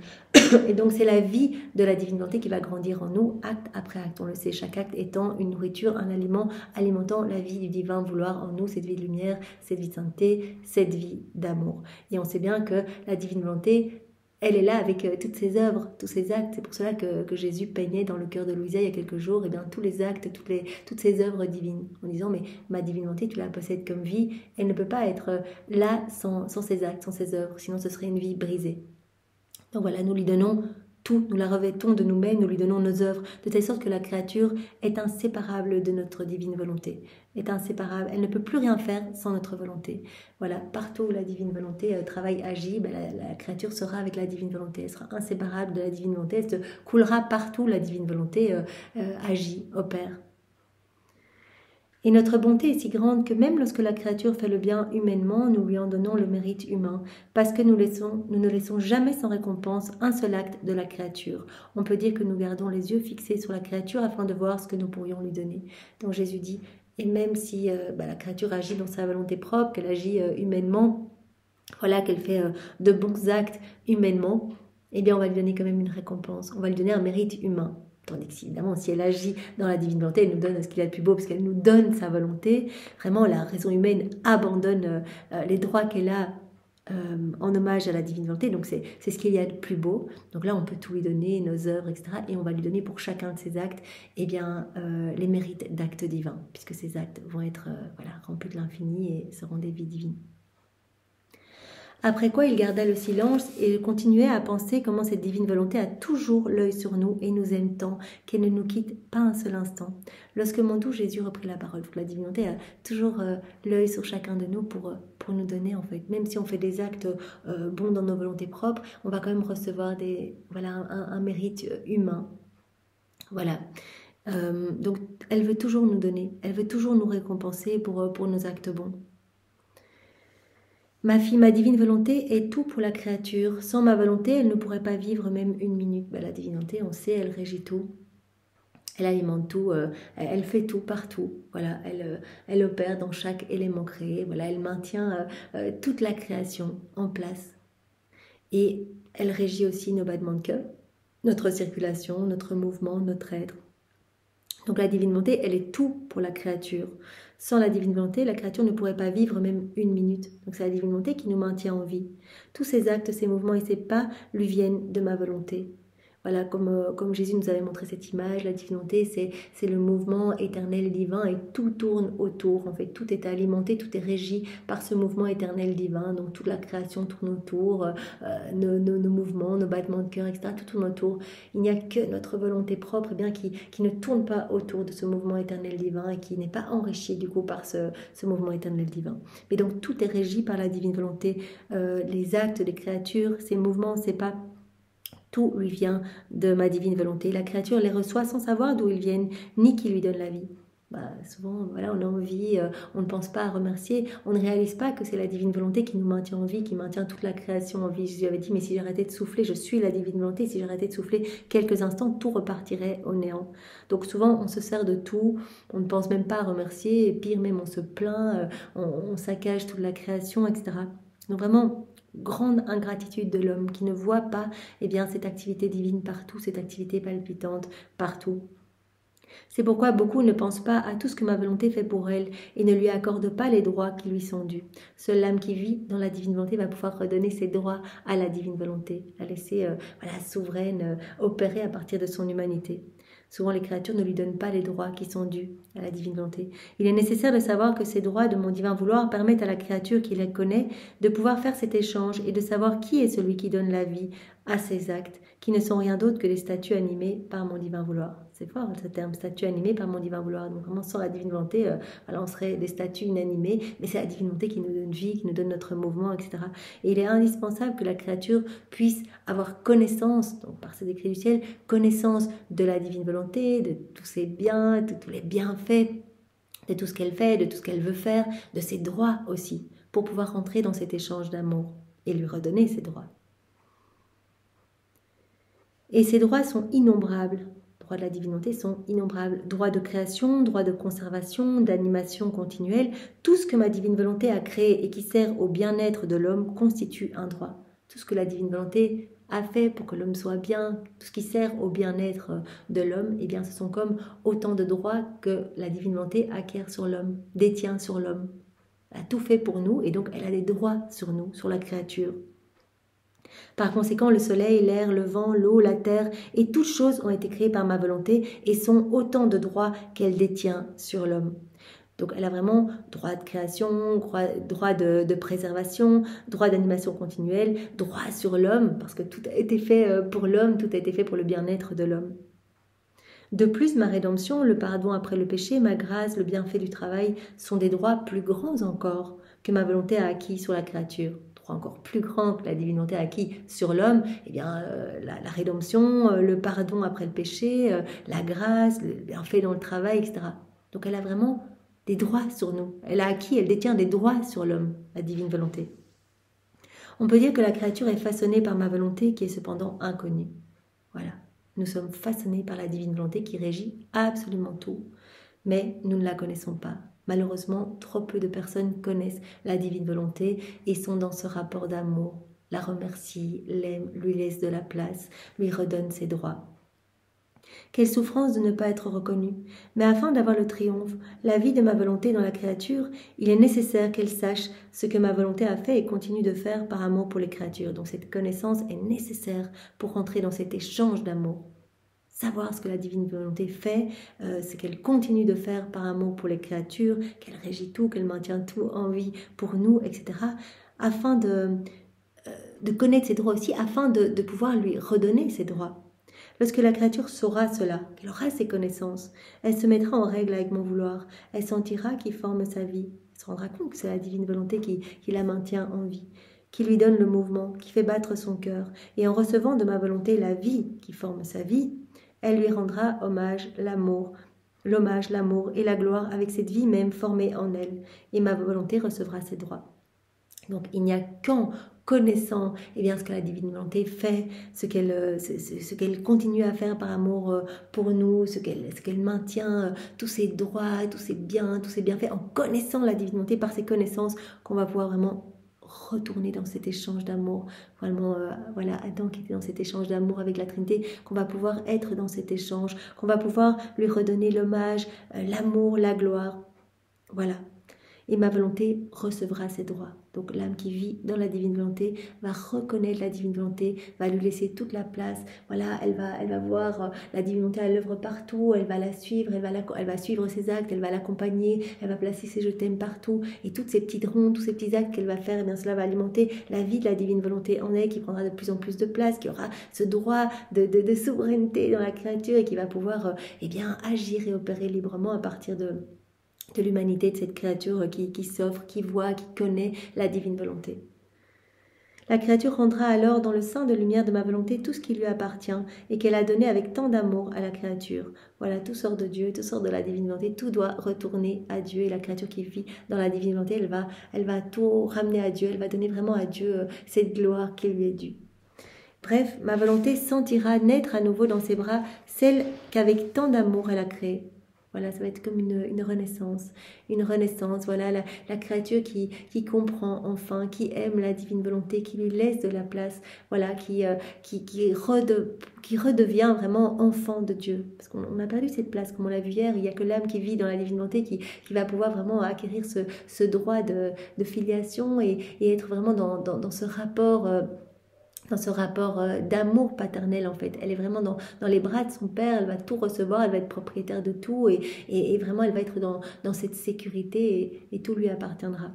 Et donc c'est la vie de la divine volonté qui va grandir en nous, acte après acte. On le sait, chaque acte étant une nourriture, un aliment alimentant la vie du divin vouloir en nous, cette vie de lumière, cette vie de sainteté, cette vie d'amour. Et on sait bien que la divine volonté, elle est là avec toutes ses œuvres, tous ses actes. C'est pour cela que Jésus peignait dans le cœur de Louisa il y a quelques jours tous les actes, toutes ses œuvres divines. En disant, mais ma divine volonté, tu la possèdes comme vie. Elle ne peut pas être là sans ses actes, sans ses œuvres. Sinon, ce serait une vie brisée. Donc voilà, nous lui donnons tout, nous la revêtons de nous-mêmes, nous lui donnons nos œuvres, de telle sorte que la créature est inséparable de notre divine volonté, est inséparable, elle ne peut plus rien faire sans notre volonté. Voilà, partout où la divine volonté travaille, agit, la créature sera avec la divine volonté, elle sera inséparable de la divine volonté, elle se coulera partout où la divine volonté agit, opère. Et notre bonté est si grande que même lorsque la créature fait le bien humainement, nous lui en donnons le mérite humain, parce que nous ne laissons jamais sans récompense un seul acte de la créature. On peut dire que nous gardons les yeux fixés sur la créature afin de voir ce que nous pourrions lui donner. Donc Jésus dit, et même si la créature agit dans sa volonté propre, qu'elle agit humainement, voilà, qu'elle fait de bons actes humainement, eh bien on va lui donner quand même une récompense, on va lui donner un mérite humain. Tandis que évidemment, si elle agit dans la divine volonté, elle nous donne ce qu'il y a de plus beau, parce qu'elle nous donne sa volonté. Vraiment, la raison humaine abandonne les droits qu'elle a en hommage à la divine volonté. Donc c'est ce qu'il y a de plus beau. Donc là, on peut tout lui donner, nos œuvres, etc. Et on va lui donner pour chacun de ses actes eh bien, les mérites d'actes divins, puisque ces actes vont être voilà, remplis de l'infini et seront des vies divines. Après quoi il garda le silence et continuait à penser comment cette divine volonté a toujours l'œil sur nous et nous aime tant qu'elle ne nous quitte pas un seul instant. Lorsque mon doux Jésus reprit la parole, la divine volonté a toujours l'œil sur chacun de nous pour nous donner, en fait, même si on fait des actes bons dans nos volontés propres, on va quand même recevoir voilà, un mérite humain. Voilà. Donc elle veut toujours nous donner, elle veut toujours nous récompenser pour nos actes bons. Ma fille, ma divine volonté est tout pour la créature. Sans ma volonté, elle ne pourrait pas vivre même une minute. La divine volonté, on sait, elle régit tout. Elle alimente tout, elle fait tout partout. Voilà, elle opère dans chaque élément créé. Voilà, elle maintient toute la création en place. Et elle régit aussi nos battements de cœur, notre circulation, notre mouvement, notre être. Donc la divine volonté, elle est tout pour la créature. Sans la divine volonté, la créature ne pourrait pas vivre même une minute. Donc c'est la divine volonté qui nous maintient en vie. Tous ces actes, ces mouvements et ces pas lui viennent de ma volonté. Voilà, comme Jésus nous avait montré cette image, la divine volonté, c'est le mouvement éternel divin et tout tourne autour. En fait, tout est alimenté, tout est régi par ce mouvement éternel divin. Donc toute la création tourne autour, nos mouvements, nos battements de cœur, etc. Tout tourne autour. Il n'y a que notre volonté propre bien, qui ne tourne pas autour de ce mouvement éternel divin et qui n'est pas enrichi du coup par ce mouvement éternel divin. Mais donc tout est régi par la divine volonté. Les actes, les créatures, ces mouvements, c'est pas... Tout lui vient de ma divine volonté. La créature les reçoit sans savoir d'où ils viennent, ni qui lui donne la vie. Souvent, voilà, on a envie, on ne pense pas à remercier, on ne réalise pas que c'est la divine volonté qui nous maintient en vie, qui maintient toute la création en vie. Je lui avais dit, mais si j'arrêtais de souffler, je suis la divine volonté, si j'arrêtais de souffler quelques instants, tout repartirait au néant. Donc souvent, on se sert de tout, on ne pense même pas à remercier, et pire même, on se plaint, on saccage toute la création, etc. Donc vraiment... grande ingratitude de l'homme qui ne voit pas bien, cette activité divine partout, cette activité palpitante partout. C'est pourquoi beaucoup ne pensent pas à tout ce que ma volonté fait pour elle et ne lui accordent pas les droits qui lui sont dus. Seule l'âme qui vit dans la divine volonté va pouvoir redonner ses droits à la divine volonté, la laisser souveraine, opérer à partir de son humanité. Souvent, les créatures ne lui donnent pas les droits qui sont dus à la divine volonté. Il est nécessaire de savoir que ces droits de mon divin vouloir permettent à la créature qui les connaît de pouvoir faire cet échange et de savoir qui est celui qui donne la vie à ses actes, qui ne sont rien d'autre que les statuts animés par mon divin vouloir. C'est fort ce terme, statut animé par mon divin vouloir. Donc vraiment sans la divine volonté, on serait des statuts inanimés, mais c'est la divine volonté qui nous donne vie, qui nous donne notre mouvement, etc. Et il est indispensable que la créature puisse avoir connaissance, donc par ces décrets du ciel, connaissance de la divine volonté, de tous ses biens, de tous les bienfaits, de tout ce qu'elle fait, de tout ce qu'elle veut faire, de ses droits aussi, pour pouvoir rentrer dans cet échange d'amour et lui redonner ses droits. Et ces droits sont innombrables. Les droits de la divine volonté sont innombrables. Droits de création, droits de conservation, d'animation continuelle. Tout ce que ma divine volonté a créé et qui sert au bien-être de l'homme constitue un droit. Tout ce que la divine volonté a fait pour que l'homme soit bien, tout ce qui sert au bien-être de l'homme, eh bien, ce sont comme autant de droits que la divine volonté acquiert sur l'homme, détient sur l'homme. Elle a tout fait pour nous et donc elle a des droits sur nous, sur la créature. Par conséquent, le soleil, l'air, le vent, l'eau, la terre et toutes choses ont été créées par ma volonté et sont autant de droits qu'elle détient sur l'homme. Donc elle a vraiment droit de création, droit de préservation, droit d'animation continuelle, droit sur l'homme, parce que tout a été fait pour l'homme, tout a été fait pour le bien-être de l'homme. De plus, ma rédemption, le pardon après le péché, ma grâce, le bienfait du travail sont des droits plus grands encore que ma volonté a acquis sur la créature. Encore plus grand que la divine volonté acquis sur l'homme, eh bien, la rédemption, le pardon après le péché, la grâce, le bienfait dans le travail, etc. Donc elle a vraiment des droits sur nous. Elle a acquis, elle détient des droits sur l'homme, la divine volonté. On peut dire que la créature est façonnée par ma volonté qui est cependant inconnue. Voilà, nous sommes façonnés par la divine volonté qui régit absolument tout, mais nous ne la connaissons pas. Malheureusement, trop peu de personnes connaissent la divine volonté et sont dans ce rapport d'amour, la remercie, l'aime, lui laisse de la place, lui redonne ses droits. Quelle souffrance de ne pas être reconnue. Mais afin d'avoir le triomphe, la vie de ma volonté dans la créature, il est nécessaire qu'elle sache ce que ma volonté a fait et continue de faire par amour pour les créatures. Donc cette connaissance est nécessaire pour rentrer dans cet échange d'amour. Savoir ce que la divine volonté fait, ce qu'elle continue de faire par amour pour les créatures, qu'elle régit tout, qu'elle maintient tout en vie pour nous, etc. Afin de connaître ses droits aussi, afin de pouvoir lui redonner ses droits. Lorsque la créature saura cela, qu'elle aura ses connaissances, elle se mettra en règle avec mon vouloir, elle sentira qu'il forme sa vie, elle se rendra compte que c'est la divine volonté qui la maintient en vie, qui lui donne le mouvement, qui fait battre son cœur, et en recevant de ma volonté la vie qui forme sa vie, elle lui rendra hommage, l'amour et la gloire avec cette vie même formée en elle, et ma volonté recevra ses droits. Donc il n'y a qu'en connaissant ce que la divine volonté fait, ce qu'elle continue à faire par amour pour nous, ce qu'elle maintient, tous ses droits, tous ses bienfaits, en connaissant la divine volonté, par ses connaissances, qu'on va pouvoir vraiment retourner dans cet échange d'amour. Vraiment, Adam qui était dans cet échange d'amour avec la Trinité, qu'on va pouvoir être dans cet échange, qu'on va pouvoir lui redonner l'hommage, l'amour, la gloire. Voilà. Et ma volonté recevra ses droits. Donc l'âme qui vit dans la divine volonté va reconnaître la divine volonté, va lui laisser toute la place. Voilà, elle va voir la divine volonté à l'œuvre partout, elle va la suivre, elle va suivre ses actes, elle va l'accompagner, elle va placer ses je t'aime partout. Et toutes ces petites rondes, tous ces petits actes qu'elle va faire, cela va alimenter la vie de la divine volonté en elle, qui prendra de plus en plus de place, qui aura ce droit de souveraineté dans la créature et qui va pouvoir agir et opérer librement à partir de l'humanité de cette créature qui s'offre, qui voit, qui connaît la divine volonté. La créature rendra alors dans le sein de lumière de ma volonté tout ce qui lui appartient et qu'elle a donné avec tant d'amour à la créature. Voilà, tout sort de Dieu, tout sort de la divine volonté, tout doit retourner à Dieu et la créature qui vit dans la divine volonté, elle va tout ramener à Dieu, elle va donner vraiment à Dieu cette gloire qui lui est due. Bref, ma volonté sentira naître à nouveau dans ses bras celle qu'avec tant d'amour elle a créée. Voilà, ça va être comme une renaissance. Une renaissance, voilà, la créature qui comprend enfin, qui aime la divine volonté, qui lui laisse de la place, voilà, qui redevient vraiment enfant de Dieu. Parce qu'on a perdu cette place, comme on l'a vu hier, il n'y a que l'âme qui vit dans la divine volonté qui va pouvoir vraiment acquérir ce droit de filiation et être vraiment dans ce rapport... dans ce rapport d'amour paternel en fait. Elle est vraiment dans les bras de son père, elle va tout recevoir, elle va être propriétaire de tout et vraiment elle va être dans cette sécurité et tout lui appartiendra.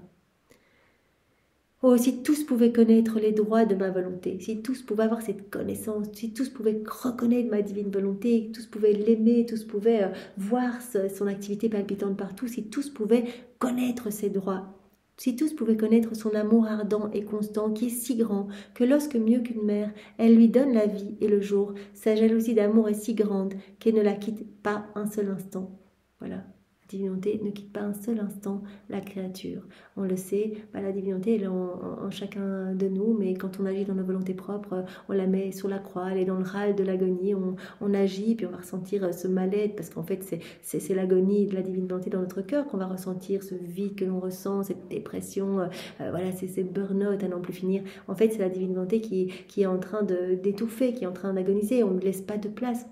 Oh, si tous pouvaient connaître les droits de ma volonté, si tous pouvaient avoir cette connaissance, si tous pouvaient reconnaître ma divine volonté, tous pouvaient l'aimer, tous pouvaient voir son activité palpitante partout, si tous pouvaient connaître ses droits. Si tous pouvaient connaître son amour ardent et constant qui est si grand que lorsque mieux qu'une mère, elle lui donne la vie et le jour, sa jalousie d'amour est si grande qu'elle ne la quitte pas un seul instant. Voilà. La divinité ne quitte pas un seul instant la créature. On le sait, la divinité elle est en chacun de nous, mais quand on agit dans nos volontés propres, on la met sur la croix, elle est dans le râle de l'agonie, on agit, puis on va ressentir ce mal-être, parce qu'en fait c'est l'agonie de la divine volonté dans notre cœur qu'on va ressentir, ce vide que l'on ressent, cette dépression, c'est ces burn-out à n'en plus finir. En fait, c'est la divine volonté qui est en train d'étouffer, qui est en train d'agoniser, on ne lui laisse pas de place.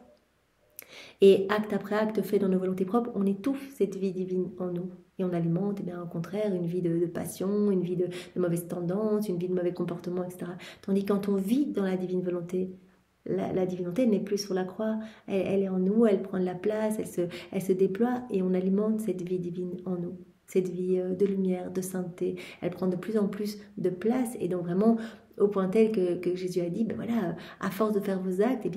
Et acte après acte fait dans nos volontés propres, on étouffe cette vie divine en nous. Et on alimente, au contraire, une vie de passion, une vie de mauvaises tendances, une vie de mauvais comportements, etc. Tandis que quand on vit dans la divine volonté, la divine volonté n'est plus sur la croix, elle est en nous, elle prend de la place, elle se déploie et on alimente cette vie divine en nous. Cette vie de lumière, de sainteté, elle prend de plus en plus de place et donc vraiment au point tel que Jésus a dit, à force de faire vos actes,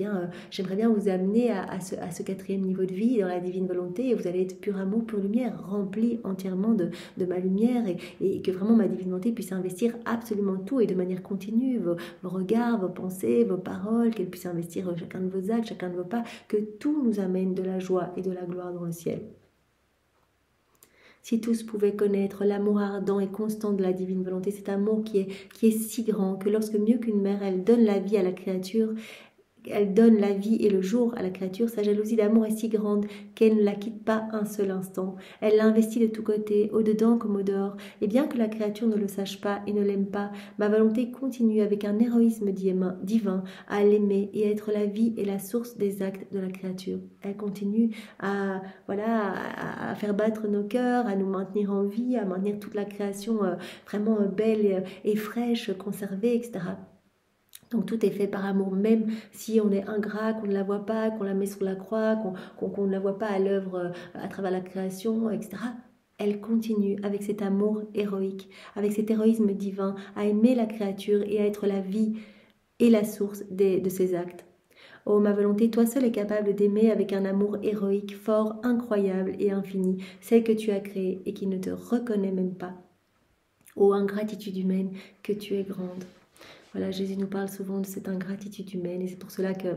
j'aimerais bien vous amener à ce quatrième niveau de vie dans la divine volonté et vous allez être pur amour, pure lumière, rempli entièrement de ma lumière et que vraiment ma divine volonté puisse investir absolument tout et de manière continue, vos regards, vos pensées, vos paroles, qu'elle puisse investir chacun de vos actes, chacun de vos pas, que tout nous amène de la joie et de la gloire dans le ciel. Si tous pouvaient connaître l'amour ardent et constant de la divine volonté, cet amour qui est si grand que lorsque mieux qu'une mère, elle donne la vie à la créature, elle donne la vie et le jour à la créature, sa jalousie d'amour est si grande qu'elle ne la quitte pas un seul instant. Elle l'investit de tous côtés, au-dedans comme au-dehors. Et bien que la créature ne le sache pas et ne l'aime pas, ma volonté continue avec un héroïsme divin à l'aimer et à être la vie et la source des actes de la créature. Elle continue à, voilà, à faire battre nos cœurs, à nous maintenir en vie, à maintenir toute la création vraiment belle et fraîche, conservée, etc. Donc tout est fait par amour, même si on est ingrat, qu'on ne la voit pas, qu'on la met sur la croix, qu'on ne la voit pas à l'œuvre à travers la création, etc. Elle continue avec cet amour héroïque, avec cet héroïsme divin, à aimer la créature et à être la vie et la source de ses actes. Oh, ma volonté, toi seul es capable d'aimer avec un amour héroïque, fort, incroyable et infini, celle que tu as créée et qui ne te reconnaît même pas. Oh, ingratitude humaine, que tu es grande. Voilà, Jésus nous parle souvent de cette ingratitude humaine et c'est pour cela que,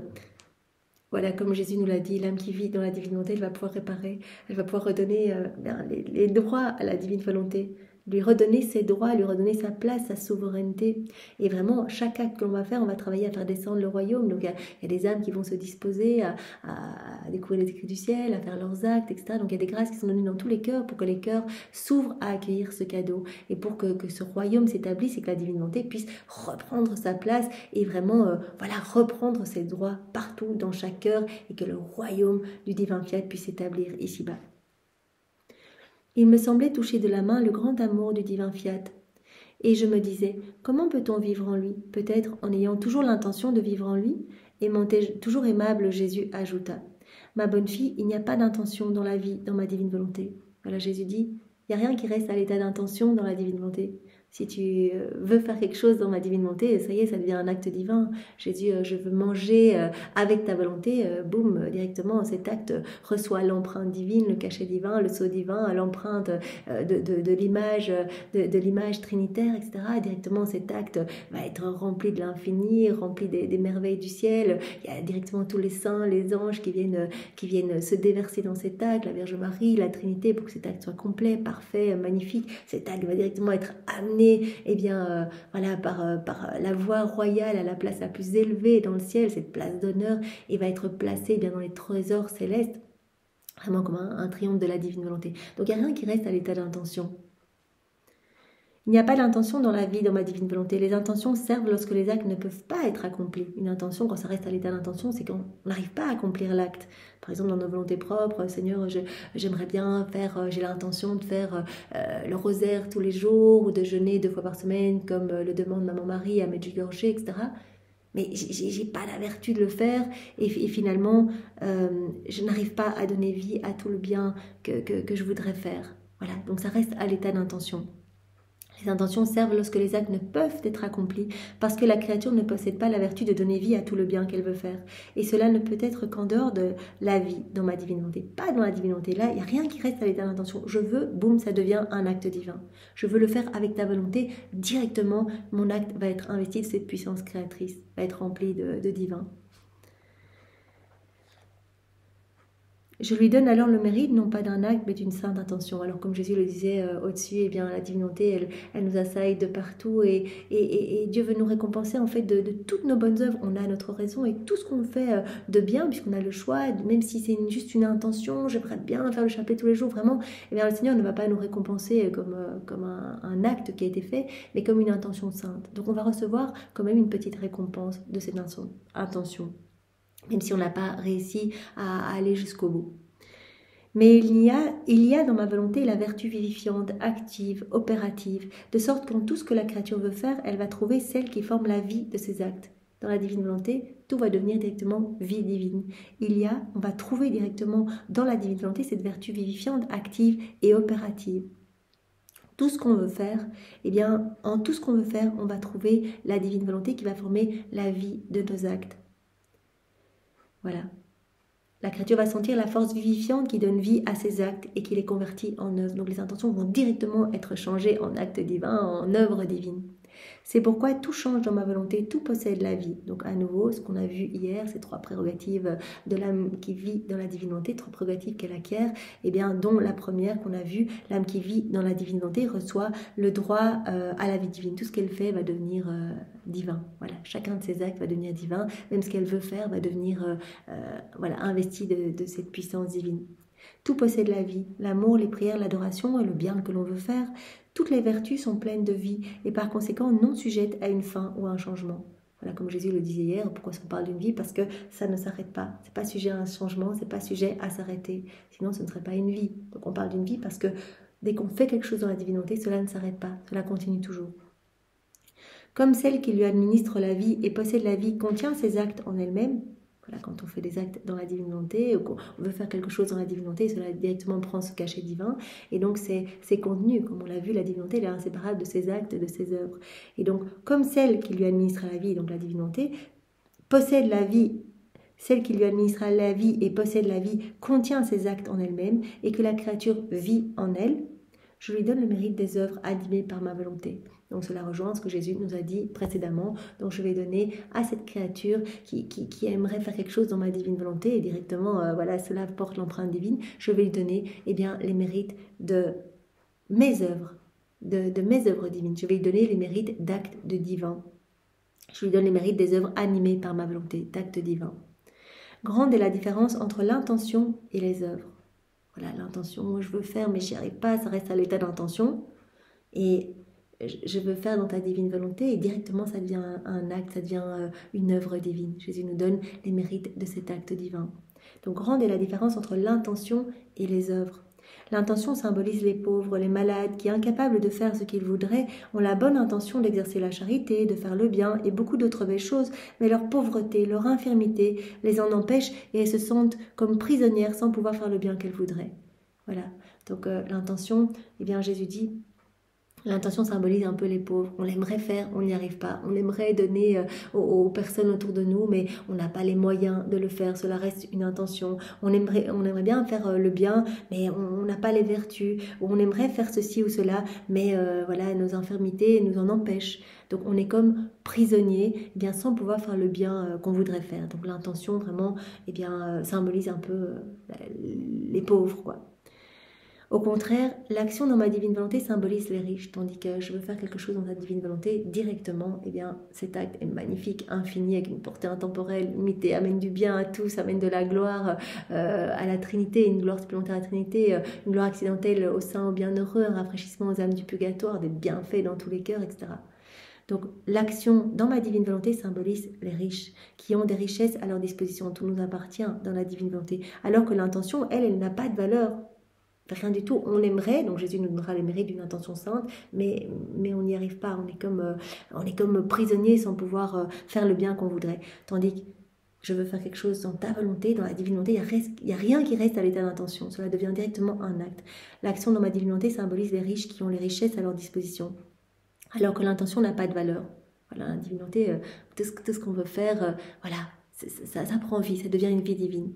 voilà, comme Jésus nous l'a dit, l'âme qui vit dans la divine volonté, elle va pouvoir réparer, elle va pouvoir redonner les droits à la divine volonté, lui redonner ses droits, lui redonner sa place, sa souveraineté. Et vraiment, chaque acte que l'on va faire, on va travailler à faire descendre le royaume. Donc il y a des âmes qui vont se disposer à découvrir les écrits du ciel, à faire leurs actes, etc. Donc il y a des grâces qui sont données dans tous les cœurs pour que les cœurs s'ouvrent à accueillir ce cadeau. Et pour que ce royaume s'établisse et que la divine volonté puisse reprendre sa place et vraiment voilà, reprendre ses droits partout dans chaque cœur et que le royaume du divin fiat puisse s'établir ici-bas. Il me semblait toucher de la main le grand amour du divin fiat. Et je me disais, comment peut-on vivre en lui? Peut-être en ayant toujours l'intention de vivre en lui? Aimant-je toujours aimable, Jésus ajouta. Ma bonne fille, il n'y a pas d'intention dans la vie, dans ma divine volonté. Voilà, Jésus dit, il n'y a rien qui reste à l'état d'intention dans la divine volonté. Si tu veux faire quelque chose dans ma divine volonté, ça y est, ça devient un acte divin. Jésus, je veux manger avec ta volonté, boum, directement, cet acte reçoit l'empreinte divine, le cachet divin, le sceau divin, l'empreinte de l'image trinitaire, etc. Et directement, cet acte va être rempli de l'infini, rempli des merveilles du ciel. Il y a directement tous les saints, les anges qui viennent se déverser dans cet acte, la Vierge Marie, la Trinité, pour que cet acte soit complet, parfait, magnifique. Cet acte va directement être amené voilà, par la voie royale à la place la plus élevée dans le ciel, cette place d'honneur, et va être placé bien dans les trésors célestes, vraiment comme un triomphe de la divine volonté. Donc il n'y a rien qui reste à l'état d'intention. Il n'y a pas d'intention dans la vie, dans ma divine volonté. Les intentions servent lorsque les actes ne peuvent pas être accomplis. Une intention, quand ça reste à l'état d'intention, c'est qu'on n'arrive pas à accomplir l'acte. Par exemple, dans nos volontés propres, Seigneur, j'aimerais bien faire, j'ai l'intention de faire le rosaire tous les jours ou de jeûner 2 fois par semaine, comme le demande Maman Marie à Medjugorje, etc. Mais j'ai pas la vertu de le faire et finalement, je n'arrive pas à donner vie à tout le bien que je voudrais faire. Voilà, donc ça reste à l'état d'intention. Les intentions servent lorsque les actes ne peuvent être accomplis parce que la créature ne possède pas la vertu de donner vie à tout le bien qu'elle veut faire. Et cela ne peut être qu'en dehors de la vie dans ma divine volonté. Pas dans la divine volonté. Là, il n'y a rien qui reste à l'état d'intention. Je veux, boum, ça devient un acte divin. Je veux le faire avec ta volonté. Directement, mon acte va être investi de cette puissance créatrice, va être rempli de divin. Je lui donne alors le mérite, non pas d'un acte, mais d'une sainte intention. Alors comme Jésus le disait au-dessus, eh bien, la divinité, elle nous assaille de partout et Dieu veut nous récompenser en fait de toutes nos bonnes œuvres. On a notre raison et tout ce qu'on fait de bien, puisqu'on a le choix, même si c'est juste une intention, j'aimerais bien faire le chapelet tous les jours, vraiment, eh bien, le Seigneur ne va pas nous récompenser comme un acte qui a été fait, mais comme une intention sainte. Donc on va recevoir quand même une petite récompense de cette intention. Même si on n'a pas réussi à aller jusqu'au bout. Mais il y a dans ma volonté la vertu vivifiante, active, opérative, de sorte qu'en tout ce que la créature veut faire, elle va trouver celle qui forme la vie de ses actes. Dans la divine volonté, tout va devenir directement vie divine. On va trouver directement dans la divine volonté cette vertu vivifiante, active et opérative. Tout ce qu'on veut faire, eh bien, en tout ce qu'on veut faire, on va trouver la divine volonté qui va former la vie de nos actes. Voilà. La créature va sentir la force vivifiante qui donne vie à ses actes et qui les convertit en œuvre. Donc les intentions vont directement être changées en actes divins, en œuvres divines. C'est pourquoi tout change dans ma volonté, tout possède la vie. Donc à nouveau, ce qu'on a vu hier, ces trois prérogatives de l'âme qui vit dans la divine volonté, trois prérogatives qu'elle acquiert, et bien dont la première qu'on a vue, l'âme qui vit dans la divine volonté reçoit le droit à la vie divine. Tout ce qu'elle fait va devenir divin. Voilà, chacun de ses actes va devenir divin, même ce qu'elle veut faire va devenir voilà, investi de cette puissance divine. Tout possède la vie, l'amour, les prières, l'adoration et le bien que l'on veut faire. Toutes les vertus sont pleines de vie et par conséquent non sujettes à une fin ou à un changement. Voilà, comme Jésus le disait hier, pourquoi on parle d'une vie? Parce que ça ne s'arrête pas. C'est pas sujet à un changement, c'est pas sujet à s'arrêter. Sinon, ce ne serait pas une vie. Donc on parle d'une vie parce que dès qu'on fait quelque chose dans la divinité, cela ne s'arrête pas, cela continue toujours. Comme celle qui lui administre la vie et possède la vie contient ses actes en elle-même, voilà, quand on fait des actes dans la divine volonté, ou qu'on veut faire quelque chose dans la divine volonté, cela directement prend ce cachet divin. Et donc, c'est contenu, comme on l'a vu, la divine volonté elle est inséparable de ses actes, de ses œuvres. Et donc, comme celle qui lui administre la vie, donc la divine volonté, possède la vie, celle qui lui administre la vie et possède la vie contient ses actes en elle-même, et que la créature vit en elle, je lui donne le mérite des œuvres animées par ma volonté. Donc cela rejoint ce que Jésus nous a dit précédemment. Donc je vais donner à cette créature qui aimerait faire quelque chose dans ma divine volonté, et directement, voilà, cela porte l'empreinte divine, je vais lui donner les mérites de mes œuvres, de mes œuvres divines. Je vais lui donner les mérites d'actes de divin. Je lui donne les mérites des œuvres animées par ma volonté, d'actes divins. Grande est la différence entre l'intention et les œuvres. Voilà, l'intention, je veux faire, mais j'y arrive pas, ça reste à l'état d'intention. Et je veux faire dans ta divine volonté, et directement, ça devient un acte, ça devient une œuvre divine. Jésus nous donne les mérites de cet acte divin. Donc, grande est la différence entre l'intention et les œuvres. L'intention symbolise les pauvres, les malades, qui, incapables de faire ce qu'ils voudraient, ont la bonne intention d'exercer la charité, de faire le bien et beaucoup d'autres belles choses, mais leur pauvreté, leur infirmité les en empêchent et elles se sentent comme prisonnières sans pouvoir faire le bien qu'elles voudraient. Voilà, donc l'intention, eh bien Jésus dit, l'intention symbolise un peu les pauvres. On l'aimerait faire, on n'y arrive pas. On aimerait donner aux personnes autour de nous, mais on n'a pas les moyens de le faire. Cela reste une intention. On aimerait bien faire le bien, mais on n'a pas les vertus. Ou on aimerait faire ceci ou cela, mais voilà, nos infirmités nous en empêchent. Donc on est comme prisonnier, eh bien sans pouvoir faire le bien qu'on voudrait faire. Donc l'intention vraiment, eh bien symbolise un peu les pauvres, quoi. Au contraire, l'action dans ma divine volonté symbolise les riches, tandis que je veux faire quelque chose dans ta divine volonté directement, eh bien cet acte est magnifique, infini, avec une portée intemporelle, limitée, amène du bien à tous, amène de la gloire à la Trinité, une gloire supplémentaire à la Trinité, une gloire accidentelle aux saints, aux bienheureux, un rafraîchissement aux âmes du purgatoire, des bienfaits dans tous les cœurs, etc. Donc l'action dans ma divine volonté symbolise les riches, qui ont des richesses à leur disposition, tout nous appartient dans la divine volonté, alors que l'intention, elle n'a pas de valeur. Rien du tout, on aimerait, donc Jésus nous donnera les mérites d'une intention sainte, mais on n'y arrive pas, on est comme prisonnier sans pouvoir faire le bien qu'on voudrait. Tandis que je veux faire quelque chose dans ta volonté, dans la divine volonté, il n'y a rien qui reste à l'état d'intention, cela devient directement un acte. L'action dans ma divine volonté symbolise les riches qui ont les richesses à leur disposition, alors que l'intention n'a pas de valeur. Voilà, la divine volonté, tout ce qu'on veut faire, voilà, ça prend vie, ça devient une vie divine.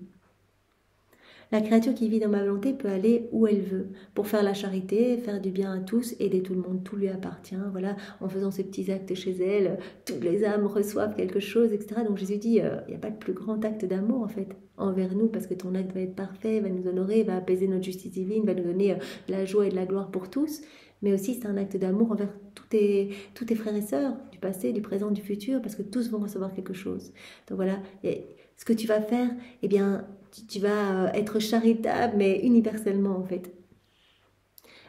La créature qui vit dans ma volonté peut aller où elle veut, pour faire la charité, faire du bien à tous, aider tout le monde, tout lui appartient. Voilà, en faisant ces petits actes chez elle, toutes les âmes reçoivent quelque chose, etc. Donc Jésus dit, il n'y a pas de plus grand acte d'amour en fait envers nous, parce que ton acte va être parfait, va nous honorer, va apaiser notre justice divine, va nous donner de la joie et de la gloire pour tous. Mais aussi c'est un acte d'amour envers tous tes frères et sœurs, du passé, du présent, du futur, parce que tous vont recevoir quelque chose. Donc voilà, et ce que tu vas faire, eh bien, tu vas être charitable, mais universellement en fait.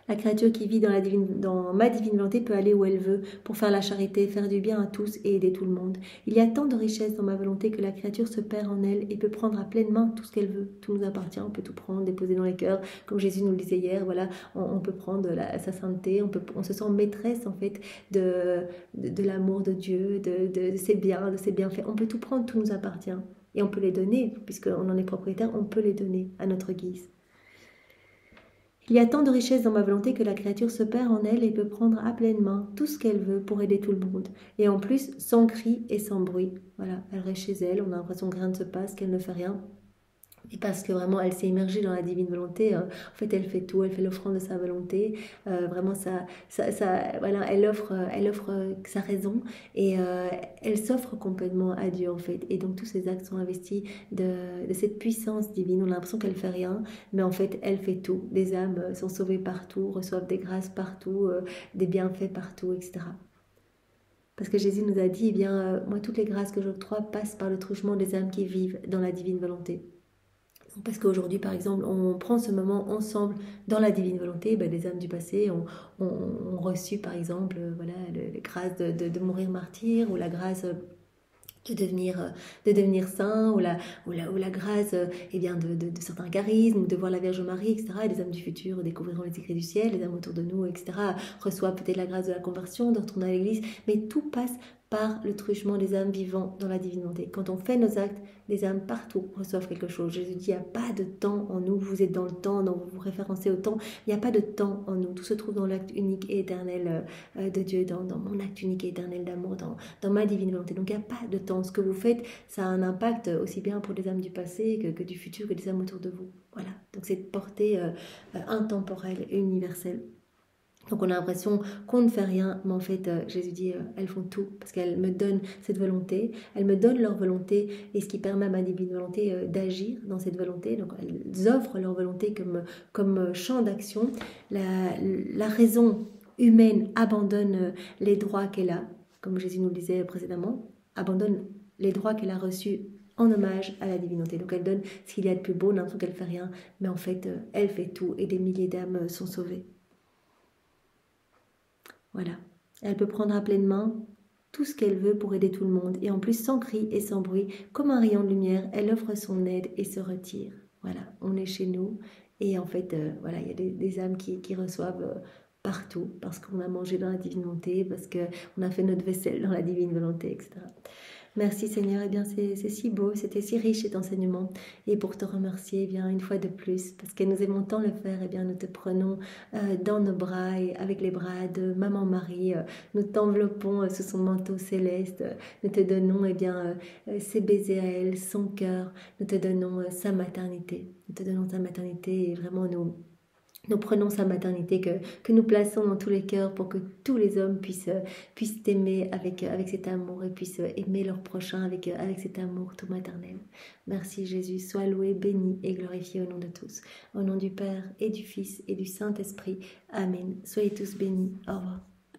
La créature qui vit dans ma divine volonté peut aller où elle veut pour faire la charité, faire du bien à tous et aider tout le monde. Il y a tant de richesses dans ma volonté que la créature se perd en elle et peut prendre à pleine main tout ce qu'elle veut. Tout nous appartient, on peut tout prendre, déposer dans les cœurs. Comme Jésus nous le disait hier, voilà, on peut prendre sa sainteté, on se sent maîtresse en fait de l'amour de Dieu, de ses biens, de ses bienfaits. On peut tout prendre, tout nous appartient. Et on peut les donner, puisqu'on en est propriétaire, on peut les donner à notre guise. Il y a tant de richesses dans ma volonté que la créature se perd en elle et peut prendre à pleine main tout ce qu'elle veut pour aider tout le monde. Et en plus, sans cri et sans bruit. Voilà, elle reste chez elle, on a l'impression que rien ne se passe, qu'elle ne fait rien. Et parce que vraiment, elle s'est immergée dans la divine volonté. En fait, elle fait tout, elle fait l'offrande de sa volonté. Vraiment, voilà, elle offre sa raison et elle s'offre complètement à Dieu, en fait. Et donc, tous ses actes sont investis de cette puissance divine. On a l'impression qu'elle fait rien, mais en fait, elle fait tout. Des âmes sont sauvées partout, reçoivent des grâces partout, des bienfaits partout, etc. Parce que Jésus nous a dit, eh bien, moi, toutes les grâces que j'octroie passent par le truchement des âmes qui vivent dans la divine volonté. Parce qu'aujourd'hui, par exemple, on prend ce moment ensemble dans la divine volonté. Ben, les âmes du passé ont reçu, par exemple, voilà, les grâces de mourir martyr, ou la grâce de devenir saint, ou la grâce eh bien, de certains charismes, de voir la Vierge Marie, etc. Et les âmes du futur découvriront les écrits du ciel, les âmes autour de nous, etc. reçoivent peut-être la grâce de la conversion, de retourner à l'église, mais tout passe par le truchement des âmes vivant dans la divine volonté. Quand on fait nos actes, les âmes partout reçoivent quelque chose. Jésus dit, il n'y a pas de temps en nous, vous êtes dans le temps, donc vous vous référencez au temps, il n'y a pas de temps en nous, tout se trouve dans l'acte unique et éternel de Dieu, dans mon acte unique et éternel d'amour, dans ma divine volonté. Donc il n'y a pas de temps. Ce que vous faites, ça a un impact aussi bien pour les âmes du passé que du futur, que des âmes autour de vous. Voilà, donc c'est de portée intemporelle et universelle. Donc on a l'impression qu'on ne fait rien, mais en fait Jésus dit elles font tout parce qu'elles me donnent cette volonté, elles me donnent leur volonté et ce qui permet à ma divine volonté d'agir dans cette volonté. Donc elles offrent leur volonté comme champ d'action. La raison humaine abandonne les droits qu'elle a, comme Jésus nous le disait précédemment, abandonne les droits qu'elle a reçus en hommage à la divinité. Donc elle donne ce qu'il y a de plus beau, on a l'impression qu'elle fait rien, mais en fait elle fait tout et des milliers d'âmes sont sauvées. Voilà. Elle peut prendre à pleine main tout ce qu'elle veut pour aider tout le monde. Et en plus, sans cri et sans bruit, comme un rayon de lumière, elle offre son aide et se retire. Voilà, on est chez nous. Et en fait, voilà, il y a des âmes qui reçoivent partout, parce qu'on a mangé dans la divine volonté, parce qu'on a fait notre vaisselle dans la divine volonté, etc. Merci Seigneur, eh bien c'est si beau, c'était si riche cet enseignement. Et pour te remercier, eh bien une fois de plus, parce que nous aimons tant le faire, eh bien nous te prenons dans nos bras et avec les bras de Maman Marie, nous t'enveloppons sous son manteau céleste, nous te donnons eh bien ses baisers à elle, son cœur, nous te donnons sa maternité, nous te donnons sa maternité et vraiment nous prenons sa maternité que nous plaçons dans tous les cœurs pour que tous les hommes puissent t'aimer avec cet amour et puissent aimer leur prochain avec cet amour tout maternel. Merci Jésus, sois loué, béni et glorifié au nom de tous. Au nom du Père et du Fils et du Saint-Esprit. Amen. Soyez tous bénis. Au revoir.